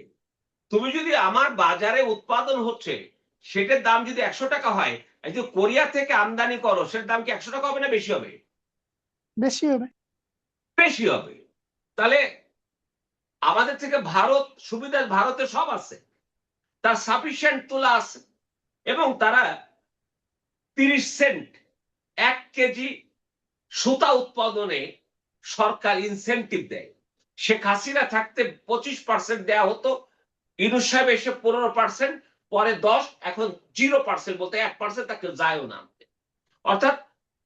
তুমি যদি আমার বাজারে উৎপাদন হচ্ছে সেটার দাম যদি 100 টাকা হয়, যদি কোরিয়া থেকে আমদানি করো সেটার দাম কি 100 টাকা হবে না বেশি হবে? বেশি হবে। বেশি হবে। তাহলে আমাদের থেকে ভারত সুবিধা, ভারতে সব আছে, তার সাফিসিয়েন্ট তুলা আছে, এবং তারা 30 সেন্ট 1 কেজি সুতা উৎপাদনে সরকার ইনসেনটিভ দেয়। শেখ হাসিনা থাকতে 25% দেয়া হতো, ইউনূস সাহেব এসে 15%, পরে 10, এখন 0% বলতে 1% তাকে যায়ও না আনতে। অর্থাৎ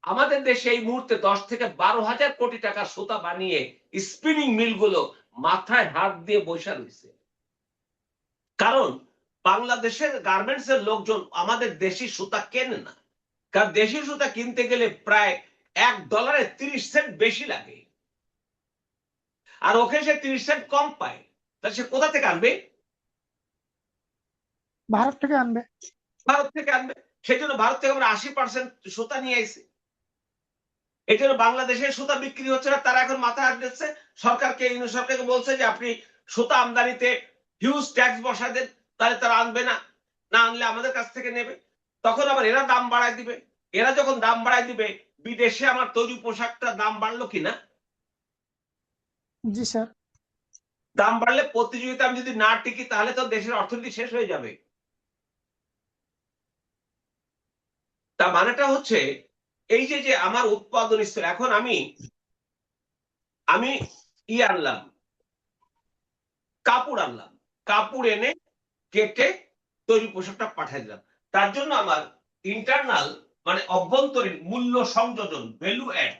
আমাদের দেশে এই মুহূর্তে 10 থেকে 12,000 কোটি টাকা সুতা বানিয়ে স্পিনিং মিলগুলো মাথায় হাত দিয়ে বসে রয়েছে। কারণ বাংলাদেশের গার্মেন্টস এর লোকজন আমাদের দেশি সুতা কেনে না, কারণ দেশি সুতা কিনতে গেলে প্রায় $1 30 বেশি লাগে, আর ওকে সে 30 কম পায়। তাহলে সে কোথা থেকে আনবে? ভারত থেকে আনবে। ভারত থেকে আনবে। সেই জন্য ভারত থেকে আমরা 80% সুতা নিয়ে আইছি। এই জন্য বাংলাদেশের সুতা বিক্রি হচ্ছে না, তারা এখন মাথা হাত দিচ্ছে। সরকারকে, ইউনূস সরকারকে বলছে যে আপনি সুতা আমদানিতে হিউজ ট্যাক্স বসা দেন, তাহলে তারা আনবে না, না আনলে আমাদের কাছ থেকে নেবে। তখন আবার এরা দাম বাড়ায় দিবে। এরা যখন দাম বাড়ায় দিবে, বিদেশে আমার তৈরি পোশাকটা দাম বাড়লো কিনা? জি স্যার। দাম বাড়লে প্রতিযোগিতা আমি যদি না টিকি, তাহলে তো দেশের অর্থনীতি শেষ হয়ে যাবে। তা মানেটা হচ্ছে এই যে যে আমার উৎপাদন স্থল, এখন আমি আনলাম, কাপড় আনলাম, কাপড় এনে কেটে তৈরি পোশাকটা পাঠিয়ে দিলাম। তার জন্য আমার ইন্টারনাল মানে অভ্যন্তরীণ মূল্য সংযোজন, ভ্যালু অ্যাড।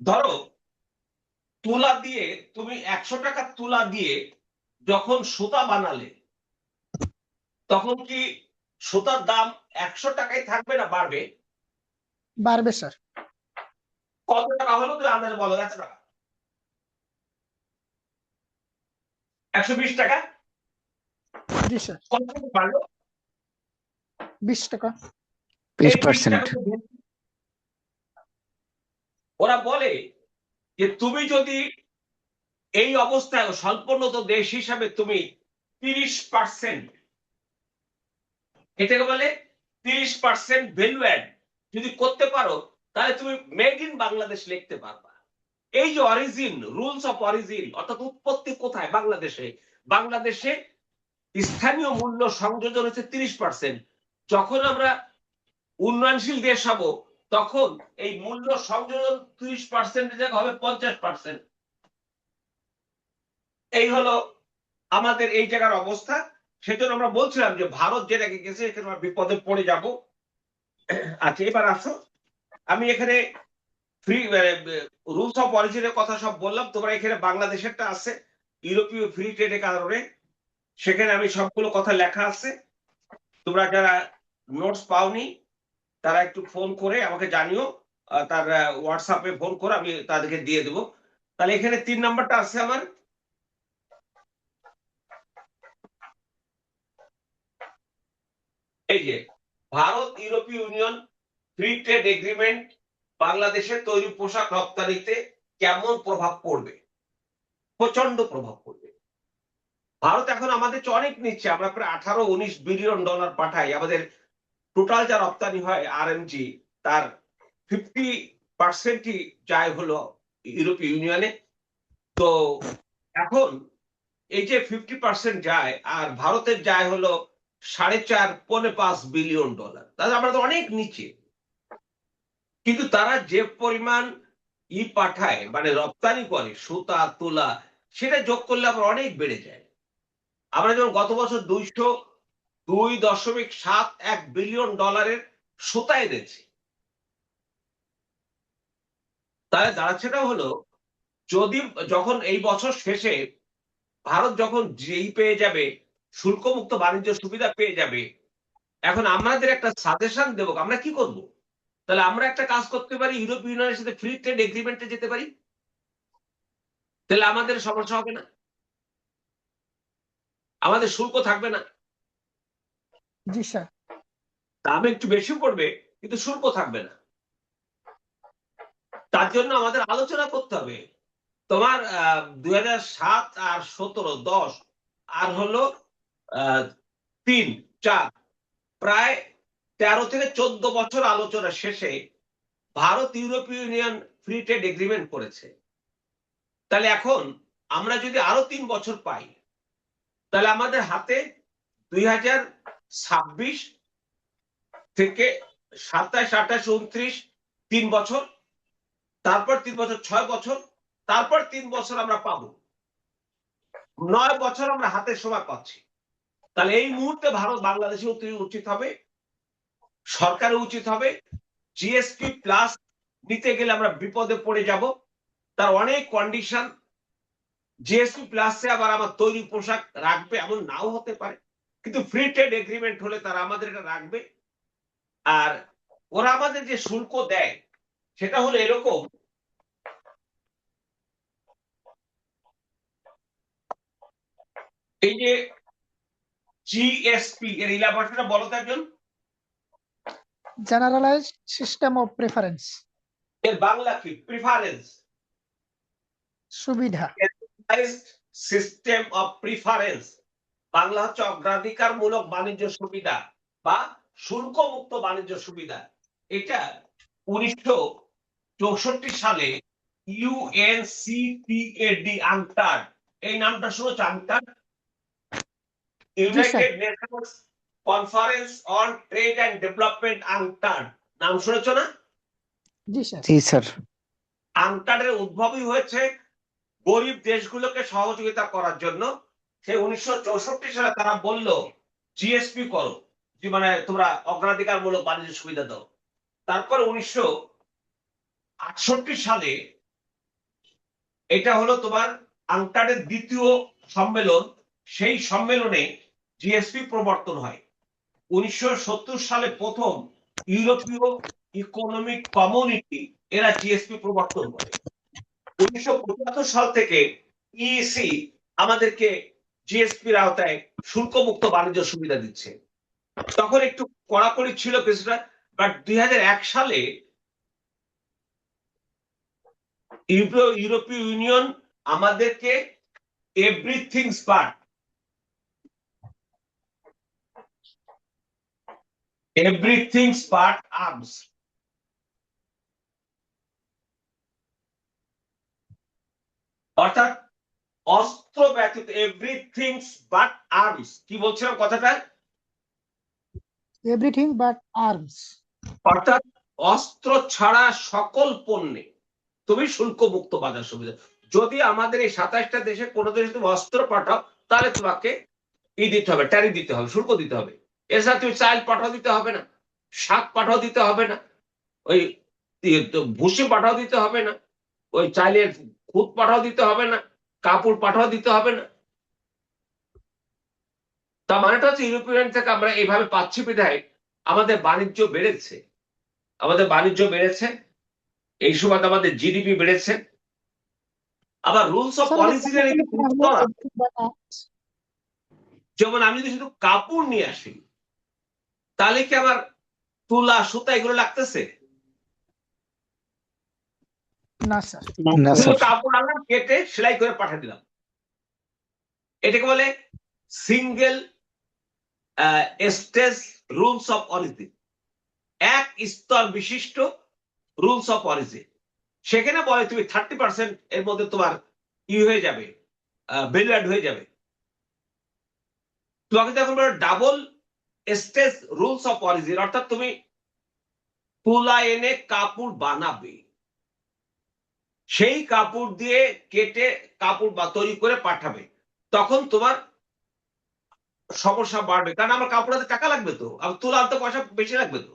ধরো তুলা দিয়ে তুমি 100 টাকা তুলা দিয়ে যখন সুতা বানালে, তখন কি সুতার দাম 100 টাকায় থাকবে না বাড়বে? বাড়বে স্যার। কত টাকা হলো তুমি আন্দাজে বলো? 100 টাকা, 120 টাকা। জি স্যার। কত টাকা বাড়লো? 20 টাকা। 20%। ওরা বলে যে তুমি যদি এই অবস্থায় স্বল্পোন্নত দেশ হিসাবে তুমি 30%, এটাকে বলে 30% ভ্যালু অ্যাড যদি করতে পারো, তাহলে তুমি মেড ইন বাংলাদেশ লিখতে পারবা। এই যে অরিজিন, রুলস অফ অরিজিন, অর্থাৎ উৎপত্তি কোথায়? বাংলাদেশে। বাংলাদেশে স্থানীয় মূল্য সংযোজন হচ্ছে 30%। যখন আমরা উন্নয়নশীল দেশ হব, তখন এই মূল্য সংযোজন 30% জায়গা হবে 50%। এই হলো আমাদের এই জায়গার অবস্থা। সেজন্য আমরা বলছিলাম যে ভারত যেটাকে গেছে, এখানে আমরা বিপদে পড়ে যাব। আচ্ছা, এবার আসো, আমি এখানে ফ্রি রুলস অফ অরিজিনের কথা সব বললাম। তোমরা এখানে বাংলাদেশেরটা আছে, ইউরোপীয় ফ্রি ট্রেডের কারণে, সেখানে আমি সবগুলো কথা লেখা আছে। তোমরা যারা নোটস পাওনি তারা একটু ফোন করে আমাকে জানিও, তার হোয়াটসঅ্যাপে ফোন করে আমি তাদেরকে দিয়ে দেবো। তাহলে এখানে 3 নাম্বারটা আছে আমার। এই যে ভারত ইউরোপীয় ইউনিয়ন ফ্রি ট্রেড এগ্রিমেন্ট বাংলাদেশের তৈরি পোশাক রপ্তানিতে কেমন প্রভাব পড়বে? প্রচন্ড প্রভাব পড়বে। ভারত এখন আমাদের অনেক নিচ্ছে, আমরা প্রায় 18-19 বিলিয়ন ডলার পাঠাই। আমাদের টোটাল যা রপ্তানি হয় আরএমজি, তার 50%ই যায় হলো ইউরোপীয় ইউনিয়নে। তো এখন এই যে 50% যায়, আর ভারতের যায় হলো 4.5-5 বিলিয়ন ডলার, তাহলে আমরা তো অনেক নিচে। কিন্তু তারা যে পরিমাণ পাঠায়, মানে রপ্তানি করে সুতা তুলা, সেটা যোগ করলে আবার অনেক বেড়ে যায়। আমরা যেমন গত বছর 202.71 বিলিয়ন ডলারের সুতা এনেছি। তাহলে দাঁড়াচ্ছেটা হলো, যদি যখন এই বছর শেষে ভারত যখন যেই পেয়ে যাবে, শুল্কমুক্ত বাণিজ্য সুবিধা পেয়ে যাবে, এখন আমাদের একটা সাজেশন দেব আমরা কি করব। তাহলে আমরা একটা কাজ করতে পারি, ইউরোপীয় ইউনিয়নের সাথে ফ্রি ট্রেড এগ্রিমেন্টে যেতে পারি, তাহলে আমাদের সমস্যা হবে না, আমাদের শুল্ক থাকবে না। জি স্যার। দাম একটু বেশি পড়বে, কিন্তু শুল্ক থাকবে না। তার জন্য আমাদের আলোচনা করতে হবে। তোমার 2007 আর 17, 10 আর হলো 3-4, প্রায় 13 থেকে 14 বছর আলোচনা শেষে ভারত ইউরোপীয় ইউনিয়ন ফ্রি ট্রেড এগ্রিমেন্ট করেছে। তাহলে এখন আমরা যদি আরো 3 বছর পাই, তাহলে আমাদের হাতে 2026 থেকে 27, 28, 29, 3 বছর, তারপর 3 বছর 6 বছর, তারপর 3 বছর আমরা পাবো, 9 বছর আমরা হাতে সময় পাচ্ছি। তাহলে এই মুহূর্তে ভারত বাংলাদেশে উচিত হবে, সরকারের উচিত হবে জিএসপি প্লাস নিতে গেলে আমরা বিপদে পড়ে যাব। তার অনেক কন্ডিশন, জিএসপি প্লাসে আবার আমার তৈরি পোশাক রাখবে এমন নাও হতে পারে, কিন্তু ফ্রি ট্রেড এগ্রিমেন্ট হলে তারা আমাদের এটা রাখবে। আর ওরা আমাদের যে শুল্ক দেয় সেটা হলো এরকম, এই যে জিএসপি এর ইলাবাসটা বলো তো একজন, জেনারেলাইজড সিস্টেম অফ প্রেফারেন্স, এর বাংলা কি? প্রিফারেন্স, সুবিধা। সিস্টেম অফ প্রিফারেন্স, বাংলা হচ্ছে অগ্রাধিকারমূলক বাণিজ্য সুবিধা বা শুল্ক মুক্ত বাণিজ্য সুবিধা। এটা 1964 সালে ইউএনসিটিএডি আংটাড, এই নামটা শুনেছো? UNCTAD, United Nations Conference on Trade and Development, UNCTAD নাম শুনেছো না? জি স্যার। জি স্যার। আংটাডের উদ্ভবই হয়েছে গরিব দেশগুলোকে সহযোগিতা করার জন্য। সে 1964 সালে তারা বলল জিএসপি করো, মানে তোমরা অগ্রাধিকারমূলক বাণিজ্য সুবিধা দাও। তারপর 1968 সালে এটা হলো তোমার আংটাডের দ্বিতীয় সম্মেলন, সেই সম্মেলনে জিএসপি প্রবর্তন হয়। 1970 সালে প্রথম ইউরোপীয় ইকোনমিক কমিউনিটি এরা জিএসপি প্রবর্তন করে। 1975 সাল থেকে ইসি আমাদেরকে জিএসপির আওতায় শুল্কমুক্ত বাণিজ্য সুবিধা দিচ্ছে। তখন একটু কড়াকড়ি ছিল কিছুটা, বাট 2001 সালে ইউরোপীয় ইউনিয়ন আমাদেরকে এভরিথিং বাট আর্মস, অর্থাৎ অস্ত্র ব্যতীত, এভরিথিং বাট আর্মস, কি বলছিলাম কথাটা? এভরিথিং বাট আর্মস, অর্থাৎ অস্ত্র ছাড়া সকল পণ্যে তুমি শুল্ক মুক্ত বাজার সুবিধা। যদি আমাদের এই 27টা দেশে কোনো দেশে তুমি অস্ত্র পাঠাও তাহলে তোমাকে দিতে হবে, ট্যারিফ দিতে হবে, শুল্ক দিতে হবে। এছাড়া তুমি চাল পাঠাও দিতে হবে না, শাক পাঠাও দিতে হবে না, ওই ভুসি পাঠাও দিতে হবে না, ওই চাইলের খুদ পাঠাও দিতে হবে না, কাপড় পাঠাও দিতে হবে না। তার মানেটা হচ্ছে ইউরোপিয়ান থেকে আমরা এইভাবে পাচ্ছি বিধায় আমাদের বাণিজ্য বেড়েছে, এই সময় আমাদের জিডিপি বেড়েছে। আবার রুলস অফ পলিসি, যেমন আমি যদি শুধু কাপড় নিয়ে আসি তাহলে কি আমার তুলা সুতা এগুলো লাগতেছে? না স্যার। না স্যার। কাপড় আনলাম, কেটে সেলাই করে পাঠিয়ে দিলাম, এটাকে বলে single stage rules of origin, এক স্তর বিশিষ্ট রুলস অফ অরিজিন। সেখানে বলে তুমি 30% এর মধ্যে তোমার হয়ে যাবে, ভ্যালু অ্যাড হয়ে যাবে। তোমাকে যখন বলো double stage rules of origin, অর্থাৎ তুমি তুলা এনে কাপড় বানাবে, সেই কাপড় দিয়ে কেটে কাপড় বা তৈরি করে পাঠাবে, তখন তোমার সমস্যা বাড়বে, কারণ আমার কাপড় হাতে টাকা লাগবে, তো আর তুলা আনতে পয়সা বেশি লাগবে। তো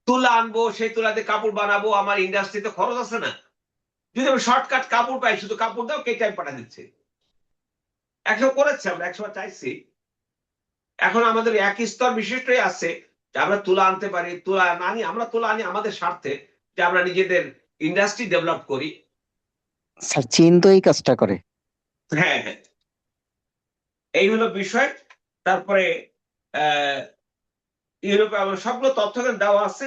তুলা আনবো, সেই তুলাতে কাপড় বানাবো, আমার ইন্ডাস্ট্রিতে খরচ আছে না? যদি আমি শর্টকাট কাপড় পাই, শুধু কাপড় দাও, কেটে আমি পাঠা দিচ্ছে। একসময় করেছে, আমরা একসময় চাইছি। এখন আমাদের একই স্তর বিশিষ্টই আছে যে আমরা তুলা আনতে পারি, তুলা আনি, আমরা তুলা আনি আমাদের স্বার্থে, যে আমরা নিজেদের ইন্ডাস্ট্রি ডেভেলপ করি। স্যার চীন তো এই কাজটা করে। হ্যাঁ হ্যাঁ, এই হলো বিষয়। তারপরে ইউরোপে সবগুলো তথ্য দেওয়া আছে।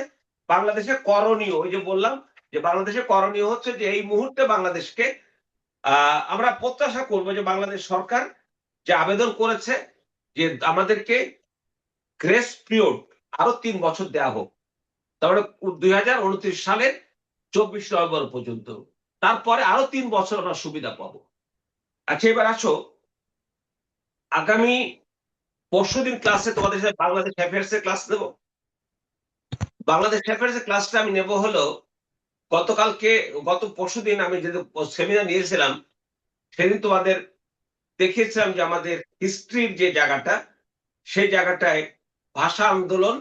বাংলাদেশের করণীয়, ওই যে বললাম যে বাংলাদেশের করণীয় হচ্ছে যে এই মুহূর্তে বাংলাদেশকে আমরা প্রত্যাশা করব যে বাংলাদেশ সরকার যে আবেদন করেছে যে আমাদেরকে গ্রেস পিরিয়ড আরো 3 বছর দেওয়া হোক, তারপরে 2029 সালের 24 নভেম্বর পর্যন্ত, তারপরে আরো 3 বছর আমরা সুবিধা পাবো। আচ্ছা, এবার আসো, আগামী পরশুদিন ক্লাসে তোমাদের সাথে বাংলাদেশ অ্যাফেয়ার্স এর ক্লাস নেব। বাংলাদেশ অ্যাফেয়ার্স এর ক্লাসটা আমি নেব হলো গত পরশুদিন আমি যে সেমিনার নিয়েছিলাম সেদিন তোমাদের দেখিয়েছিলাম যে আমাদের হিস্ট্রির যে জায়গাটা সেই জায়গাটায় ভাষা আন্দোলন,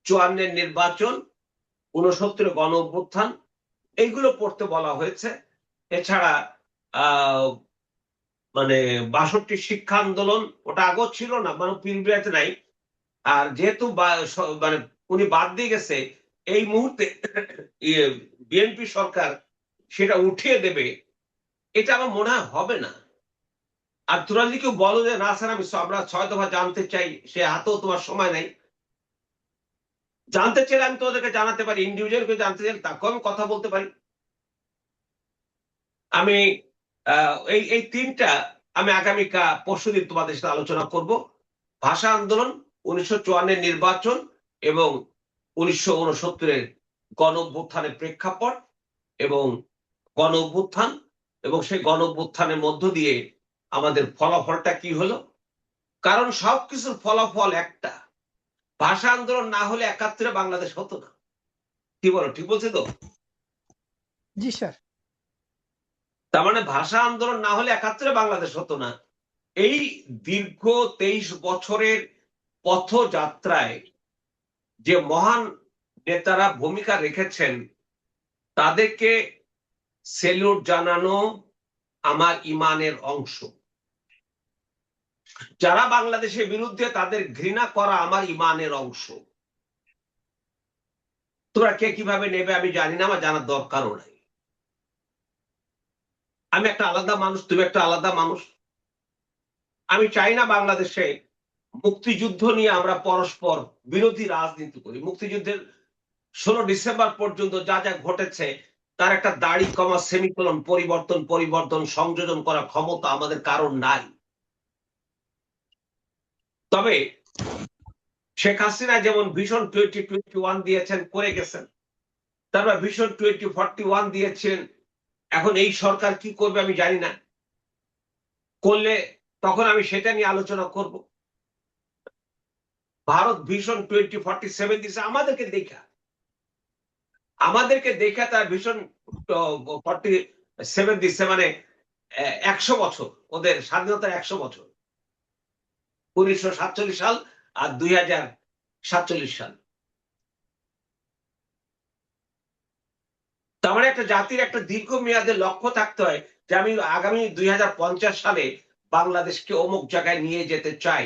54 নির্বাচন, 69 গণ অভ্যুত্থান এইগুলো পড়তে বলা হয়েছে। এছাড়া মানে 62 শিক্ষা আন্দোলন, ওটা আগেও ছিল না, মানে পিলবিয়াতে নাই। আর যেহেতু মানে উনি বাদ দিয়ে গেছে, এই মুহূর্তে বিএনপি সরকার সেটা উঠিয়ে দেবে, এটা আমার মনে হবে না। আর তোরা যদি কেউ বলো যে না স্যার আমরা 6 দফা জানতে চাই, সে হাতেও তোমার সময় নাই। জানতে চাইলে আমি তোমাদেরকে জানাতে পারি, ইন্ডিভিজুয়াল কেউ জানতে চাইলে তাকেও আমি কথা বলতে পারি। আমি এই তিনটা আমি পরশুদিন তোমাদের সাথে আলোচনা করব। ভাষা আন্দোলন, 1954 নির্বাচন এবং 1969 গণ অভ্যুত্থানের প্রেক্ষাপট এবং গণ অভ্যুত্থান এবং সেই গণ অভ্যুত্থানের মধ্য দিয়ে আমাদের ফলাফলটা কি হলো। কারণ সবকিছুর ফলাফল একটা, ভাষা আন্দোলন না হলে 71 বাংলাদেশ হতো না। কি বলো, ঠিক বলছি তো? জি স্যার। তার মানে ভাষা আন্দোলন না হলে 71 বাংলাদেশ হতো না। এই দীর্ঘ 23 বছরের পথযাত্রায় যে মহান নেতারা ভূমিকা রেখেছেন তাদেরকে সেলুট জানানো আমার ইমানের অংশ। যারা বাংলাদেশের বিরুদ্ধে, তাদের ঘৃণা করা আমার ইমানের অংশ। তোমরা কে কিভাবে নেবে আমি জানি না, আমার জানার দরকারও নাই। আমি একটা আলাদা মানুষ, তুমি একটা আলাদা মানুষ। আমি চাই না বাংলাদেশে মুক্তিযুদ্ধ নিয়ে আমরা পরস্পর বিরোধী রাজনীতি করি। মুক্তিযুদ্ধের 16 ডিসেম্বর পর্যন্ত যা যা ঘটেছে তার একটা দাড়ি কমা সেমিকোলন পরিবর্তন সংযোজন করার ক্ষমতা আমাদের কারণ নাই। তবে শেখ হাসিনা যেমন ভিশন 2021 দিয়েছেন, করে গেছেন, তারপর ভিশন 2041 দিয়েছেন। এখন এই সরকার কি করবে আমি জানি না, করলে তখন আমি সেটা নিয়ে আলোচনা করব। ভারত ভিশন 2047 দিয়েছে আমাদেরকে দেখা তার ভিশন 47 দিচ্ছে, মানে 100 বছর, ওদের স্বাধীনতার 100 বছর, 1947 সাল আর 2047 সাল। তার মানে একটা জাতির একটা দীর্ঘমেয়াদের লক্ষ্য থাকতে হয় যে আমি আগামী 2050 সালে বাংলাদেশকে অমুক জায়গায় নিয়ে যেতে চাই।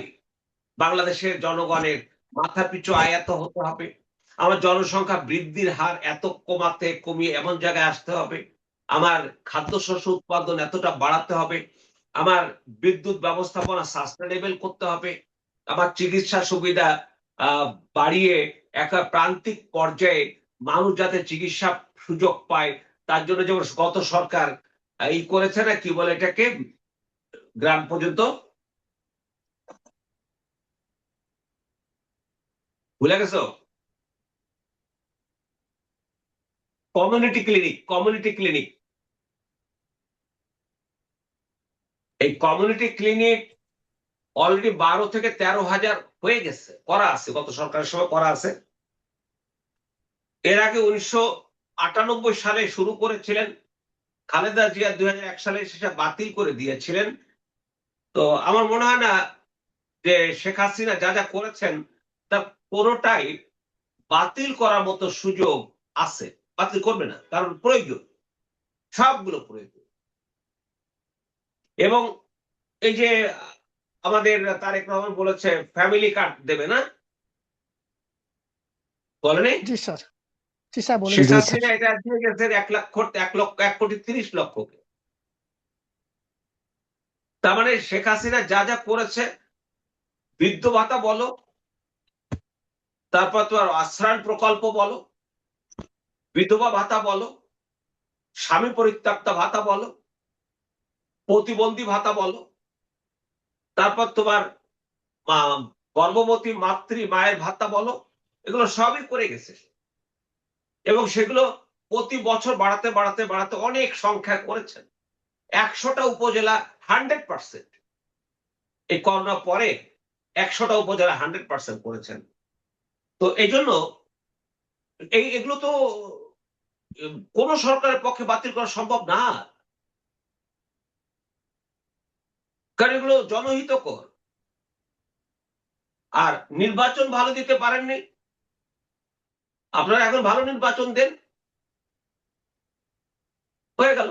বাংলাদেশের জনগণের মাথাপিছু আয় এত হতে হবে, আমার জনসংখ্যা বৃদ্ধির হার এত কমিয়ে এমন জায়গায় আসতে হবে, আমার খাদ্যশস্য উৎপাদন এতটা বাড়াতে হবে, আমার বিদ্যুৎ ব্যবস্থাপনা সাস্টেনেবল করতে হবে, আমার চিকিৎসা সুবিধা বাড়িয়ে একটা প্রান্তিক পর্যায়ে মানুষ যাতে চিকিৎসা সুযোগ পায়, তার জন্য যেমন গত সরকার এই করেছে না, কি বলে এটাকে, গ্রাম পর্যন্ত, ভুলে গেছো, কমিউনিটি ক্লিনিক। এই কমিউনিটি ক্লিনিক অলরেডি 12 থেকে 13,000 হয়ে গেছে, করা আছে, গত সরকারের সময় করা আছে। এর আগে 1998 সালে শুরু করেছিলেন খালেদা জিয়া, 2001 সালে সেটা বাতিল করে দিয়েছিলেন। তো আমার মনে হয় না যে শেখ হাসিনা যা যা করেছেন তা কোনোটাই বাতিল করার মতো সুযোগ আছে। বাতিল করবে না, কারণ প্রয়োজন, সবগুলো প্রয়োজন। এবং এই যে আমাদের তারেক রহমান বলেছে ফ্যামিলি কার্ড দেবে না, বলেনি? জি স্যার। জি স্যার বলেছেন। শেখ হাসিনা এটা দিয়ে গেছেন 1,30,00,000 তার মানে শেখ হাসিনা যা যা করেছে, বৃদ্ধ ভাতা বলো, তারপর তোমার আশ্রয় প্রকল্প বলো, বিধবা ভাতা বলো, স্বামী পরিত্যক্তা ভাতা বলো, প্রতিবন্ধী ভাতা বলো, তারপর তোমার গর্ভবতী মায়ের ভাতা বলো, এগুলো সবই করে গেছে। এবং সেগুলো প্রতি বছর বাড়াতে অনেক সংখ্যা করেছেন। 100টা উপজেলা 100%, এই করোনা পরে 100টা উপজেলা 100% করেছেন। তো এই জন্য এগুলো তো কোন সরকারের পক্ষে বাতিল করা সম্ভব না, কারণ এগুলো জনহিতকর। আর নির্বাচন ভালো দিতে পারেননি, আপনারা এখন ভালো নির্বাচন দেন, হয়ে গেল।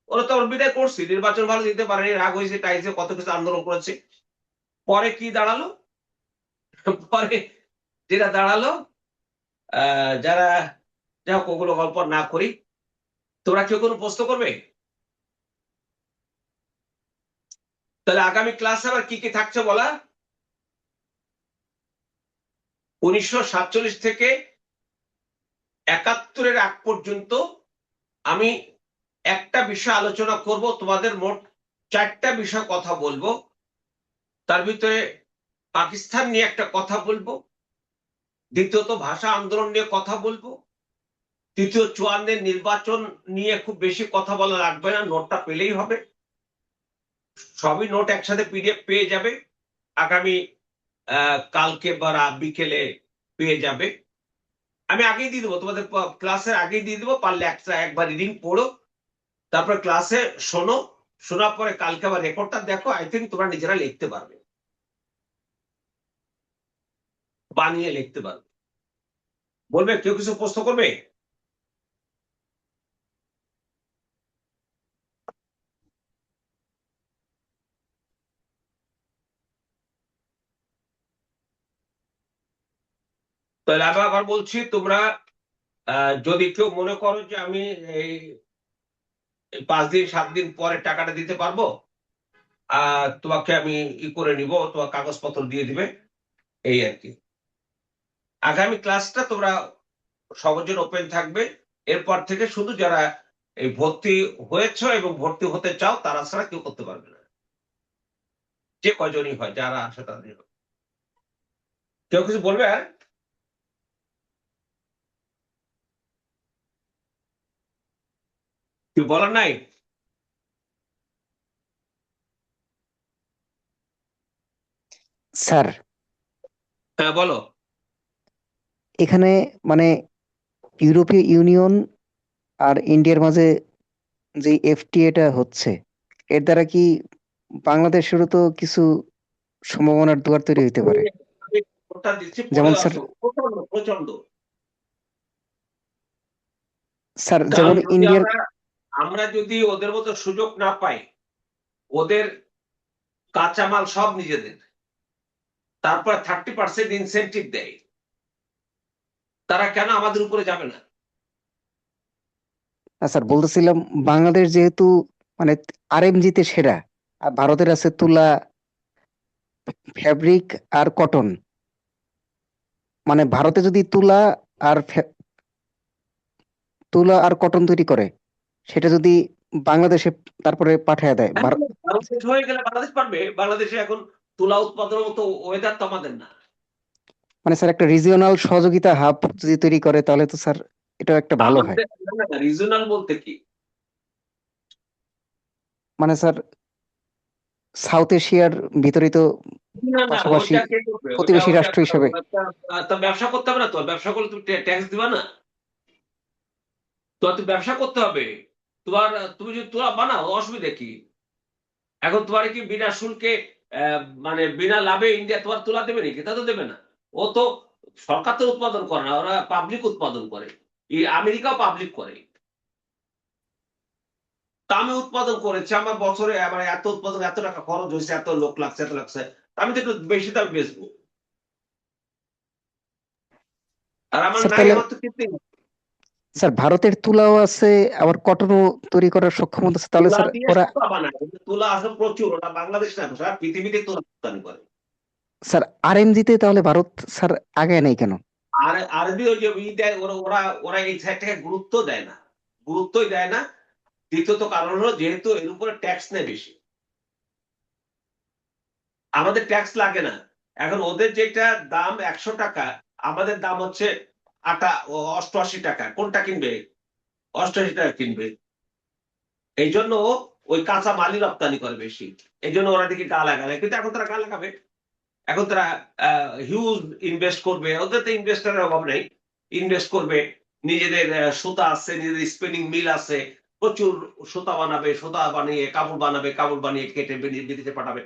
ওরা তো আমরা বিদায় করছি, নির্বাচন ভালো দিতে পারেনি, রাগ হয়েছে, টাইছে, কত কিছু আন্দোলন করেছে। পরে কি দাঁড়ালো? পরে যেটা দাঁড়ালো, যারা যাই হোক, ওগুলো গল্প না করি। তোমরা কেউ কোনো প্রশ্ন করবে? তাহলে আগামী ক্লাসে আবার কি কি থাকছে বলা? 1947 থেকে 71-এর আগ পর্যন্ত আমি একটা বিষয় আলোচনা করব, তোমাদের মোট 4টা বিষয় কথা বলবো। তার ভিতরে পাকিস্তান নিয়ে একটা কথা বলবো, দ্বিতীয়ত ভাষা আন্দোলন নিয়ে কথা বলবো, তৃতীয় 54-এর নির্বাচন নিয়ে খুব বেশি কথা বলা লাগবে না, নোটটা পেলেই হবে। সবই নোট একসাথে পিডিএফ পেয়ে যাবে, আগামী কালকে বা বিকেলে পেয়ে যাবে। আমি আগেই দিয়ে দেবো, তোমাদের ক্লাসের আগেই দিয়ে দেবো, পারলে একবার রিডিং পড়ো, তারপর ক্লাসে শোনো, শোনার পরে কালকে আবার রেকর্ডটা দেখো। আই থিঙ্ক তোমরা নিজেরা লিখতে পারবে, বানিয়ে লিখতে পারবে। বলবে কেউ কিছু প্রশ্ন করবে? তাহলে আমি আবার বলছি, তোমরা যদি কেউ মনে করো যে আমি এই 5 দিন 7 দিন পরে টাকাটা দিতে পারবো, তোমাকে আমি করে নিব, তোমার কাগজপত্র দিয়ে দিবে, এই আর কি। আগামী ক্লাসটা তোমরা সবার ওপেন থাকবে। এরপর থেকে শুধু যারা এই ভর্তি হয়েছ এবং ভর্তি হতে চাও তারা ছাড়া কেউ করতে পারবে না, যে কয়জনই হয় যারা আসে তাদের। কেউ কিছু বলবে? আর কি বলার নাই? স্যার হ্যাঁ বলো। এখানে মানে ইউরোপীয় ইউনিয়ন আর ইন্ডিয়ার মাঝে যে এফটিএটা হচ্ছে, এর দ্বারা কি বাংলাদেশেরও তো কিছু সম্ভাবনার দুয়ার তৈরি হইতে পারে? আমি ওটা দিচ্ছি, পড়ে যেমন স্যার আসো। প্রচন্ড প্রচন্ড। স্যার কারণ যেমন যদি ইন্ডিয়ার আমরা যদি ওদের মতো সুযোগ না পাই, ওদের কাঁচামাল সব নিজেদের, তারপর 30% ইনসেনটিভ দেয়, তারা কেন আমাদের উপরে যাবে না? স্যার বলতেছিলাম, বাংলাদেশ যেহেতু মানে আরএমজি তে সেরা, আর ভারতের আছে তুলা, ফ্যাব্রিক আর কটন। মানে ভারতে যদি আর তুলা আর কটন তৈরি করে, সেটা যদি বাংলাদেশে তারপরে পাঠায় দেয় বাংলাদেশ হয়ে গেলে বাংলাদেশ পারবে। বাংলাদেশে এখন তুলা উৎপাদনের মতো ওয়েদার তো আমাদের না। মানে স্যার একটা রিজিওনাল সহযোগিতা হাব যদি তৈরি করে, তাহলে তো স্যার এটা একটা ভালো হয়। আমাদের রিজনাল বলতে কি? মানে স্যার সাউথ এশিয়ার ভিতরে তো না না, পাশাপাশি ওইটা কে করবে? ওটা প্রতিবেশী ওটা রাষ্ট্র হিসেবে। তো ব্যবসা করতে হবে না? তো ব্যবসা করলে তুমি ট্যাক্স দিবা না? তো তুমি ব্যবসা করতে হবে তোমার। তুমি যদি তুলা বানাও, অসুবিধা কি? এখন তোমার কি বিনা শুল্কে মানে বিনা লাভে ইন্ডিয়া তোমার তুলা দেবে নাকি? তা তো দেবে না। ও তো সরকার তো উৎপাদন করে না, ওরা পাবলিক উৎপাদন করে। এই আমেরিকাও পাবলিক করে। তা আমি উৎপাদন করেছি, আমার বছরে আমার এত উৎপাদন, এত টাকা খরচ হয়েছে, এত লোক লাগছে, এত লাগছে, আমি তো একটু বেশি দাম বেচবো। আর আমার স্যার নাই, তাহলে আমার তো কিনতে স্যার ভারতের তুলাও আছে, আবার কটনও তৈরি করার সক্ষমতা আছে, তাহলে তুলা স্যার দিয়ে ওরা সুতা বানায়, কিন্তু তুলা আছে প্রচুর, ওটা বাংলাদেশ না, সারা পৃথিবীতে তুলা রপ্তানি করে। স্যার আরএমজি তে তাহলে ভারত স্যার আগে নেই কেন? আর আরবি ওই যে দেয়, ওরা ওরা ওরা এই সাইডটাকে গুরুত্ব দেয় না, গুরুত্বই দেয় না। দ্বিতীয়ত কারণ হলো, যেহেতু এর উপরে ট্যাক্স নেয় বেশি, আমাদের ট্যাক্স লাগে না। এখন ওদের যেটা দাম 100 টাকা, আমাদের দাম হচ্ছে 88 টাকা। কোনটা কিনবে? 88 টাকা কিনবে। এই জন্য ওই কাঁচা মালই রপ্তানি করে বেশি। এই জন্য ওরা দিকে গা লাগায়, কিন্তু এখন তারা গা লাগাবে। এখন তারা হিউজ ইনভেস্ট করবে, ওদের তো ইনভেস্টারের অভাব নেই, ইনভেস্ট করবে। নিজেদের সুতা আছে, নিজেদের স্পিনিং মিল আছে, প্রচুর সুতা বানাবে, সুতা বানিয়ে কাপড় বানিয়ে কেটে বিদেশে পাঠাবে।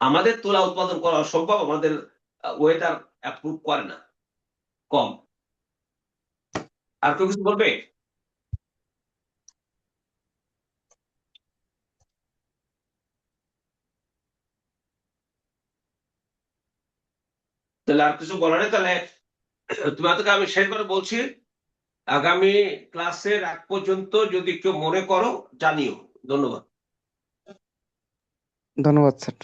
আমাদের তুলা উৎপাদন করা সম্ভব, আমাদের ওয়েদার অ্যাপ্রুভ করে না, কম। আর কেউ কিছু বলবে? তাহলে আর কিছু বলার নেই। তাহলে তোমাদেরকে আমি শেষবার বলছি, আগামী ক্লাসের আগ পর্যন্ত যদি কেউ মনে করো জানিও। ধন্যবাদ। ধন্যবাদ স্যার।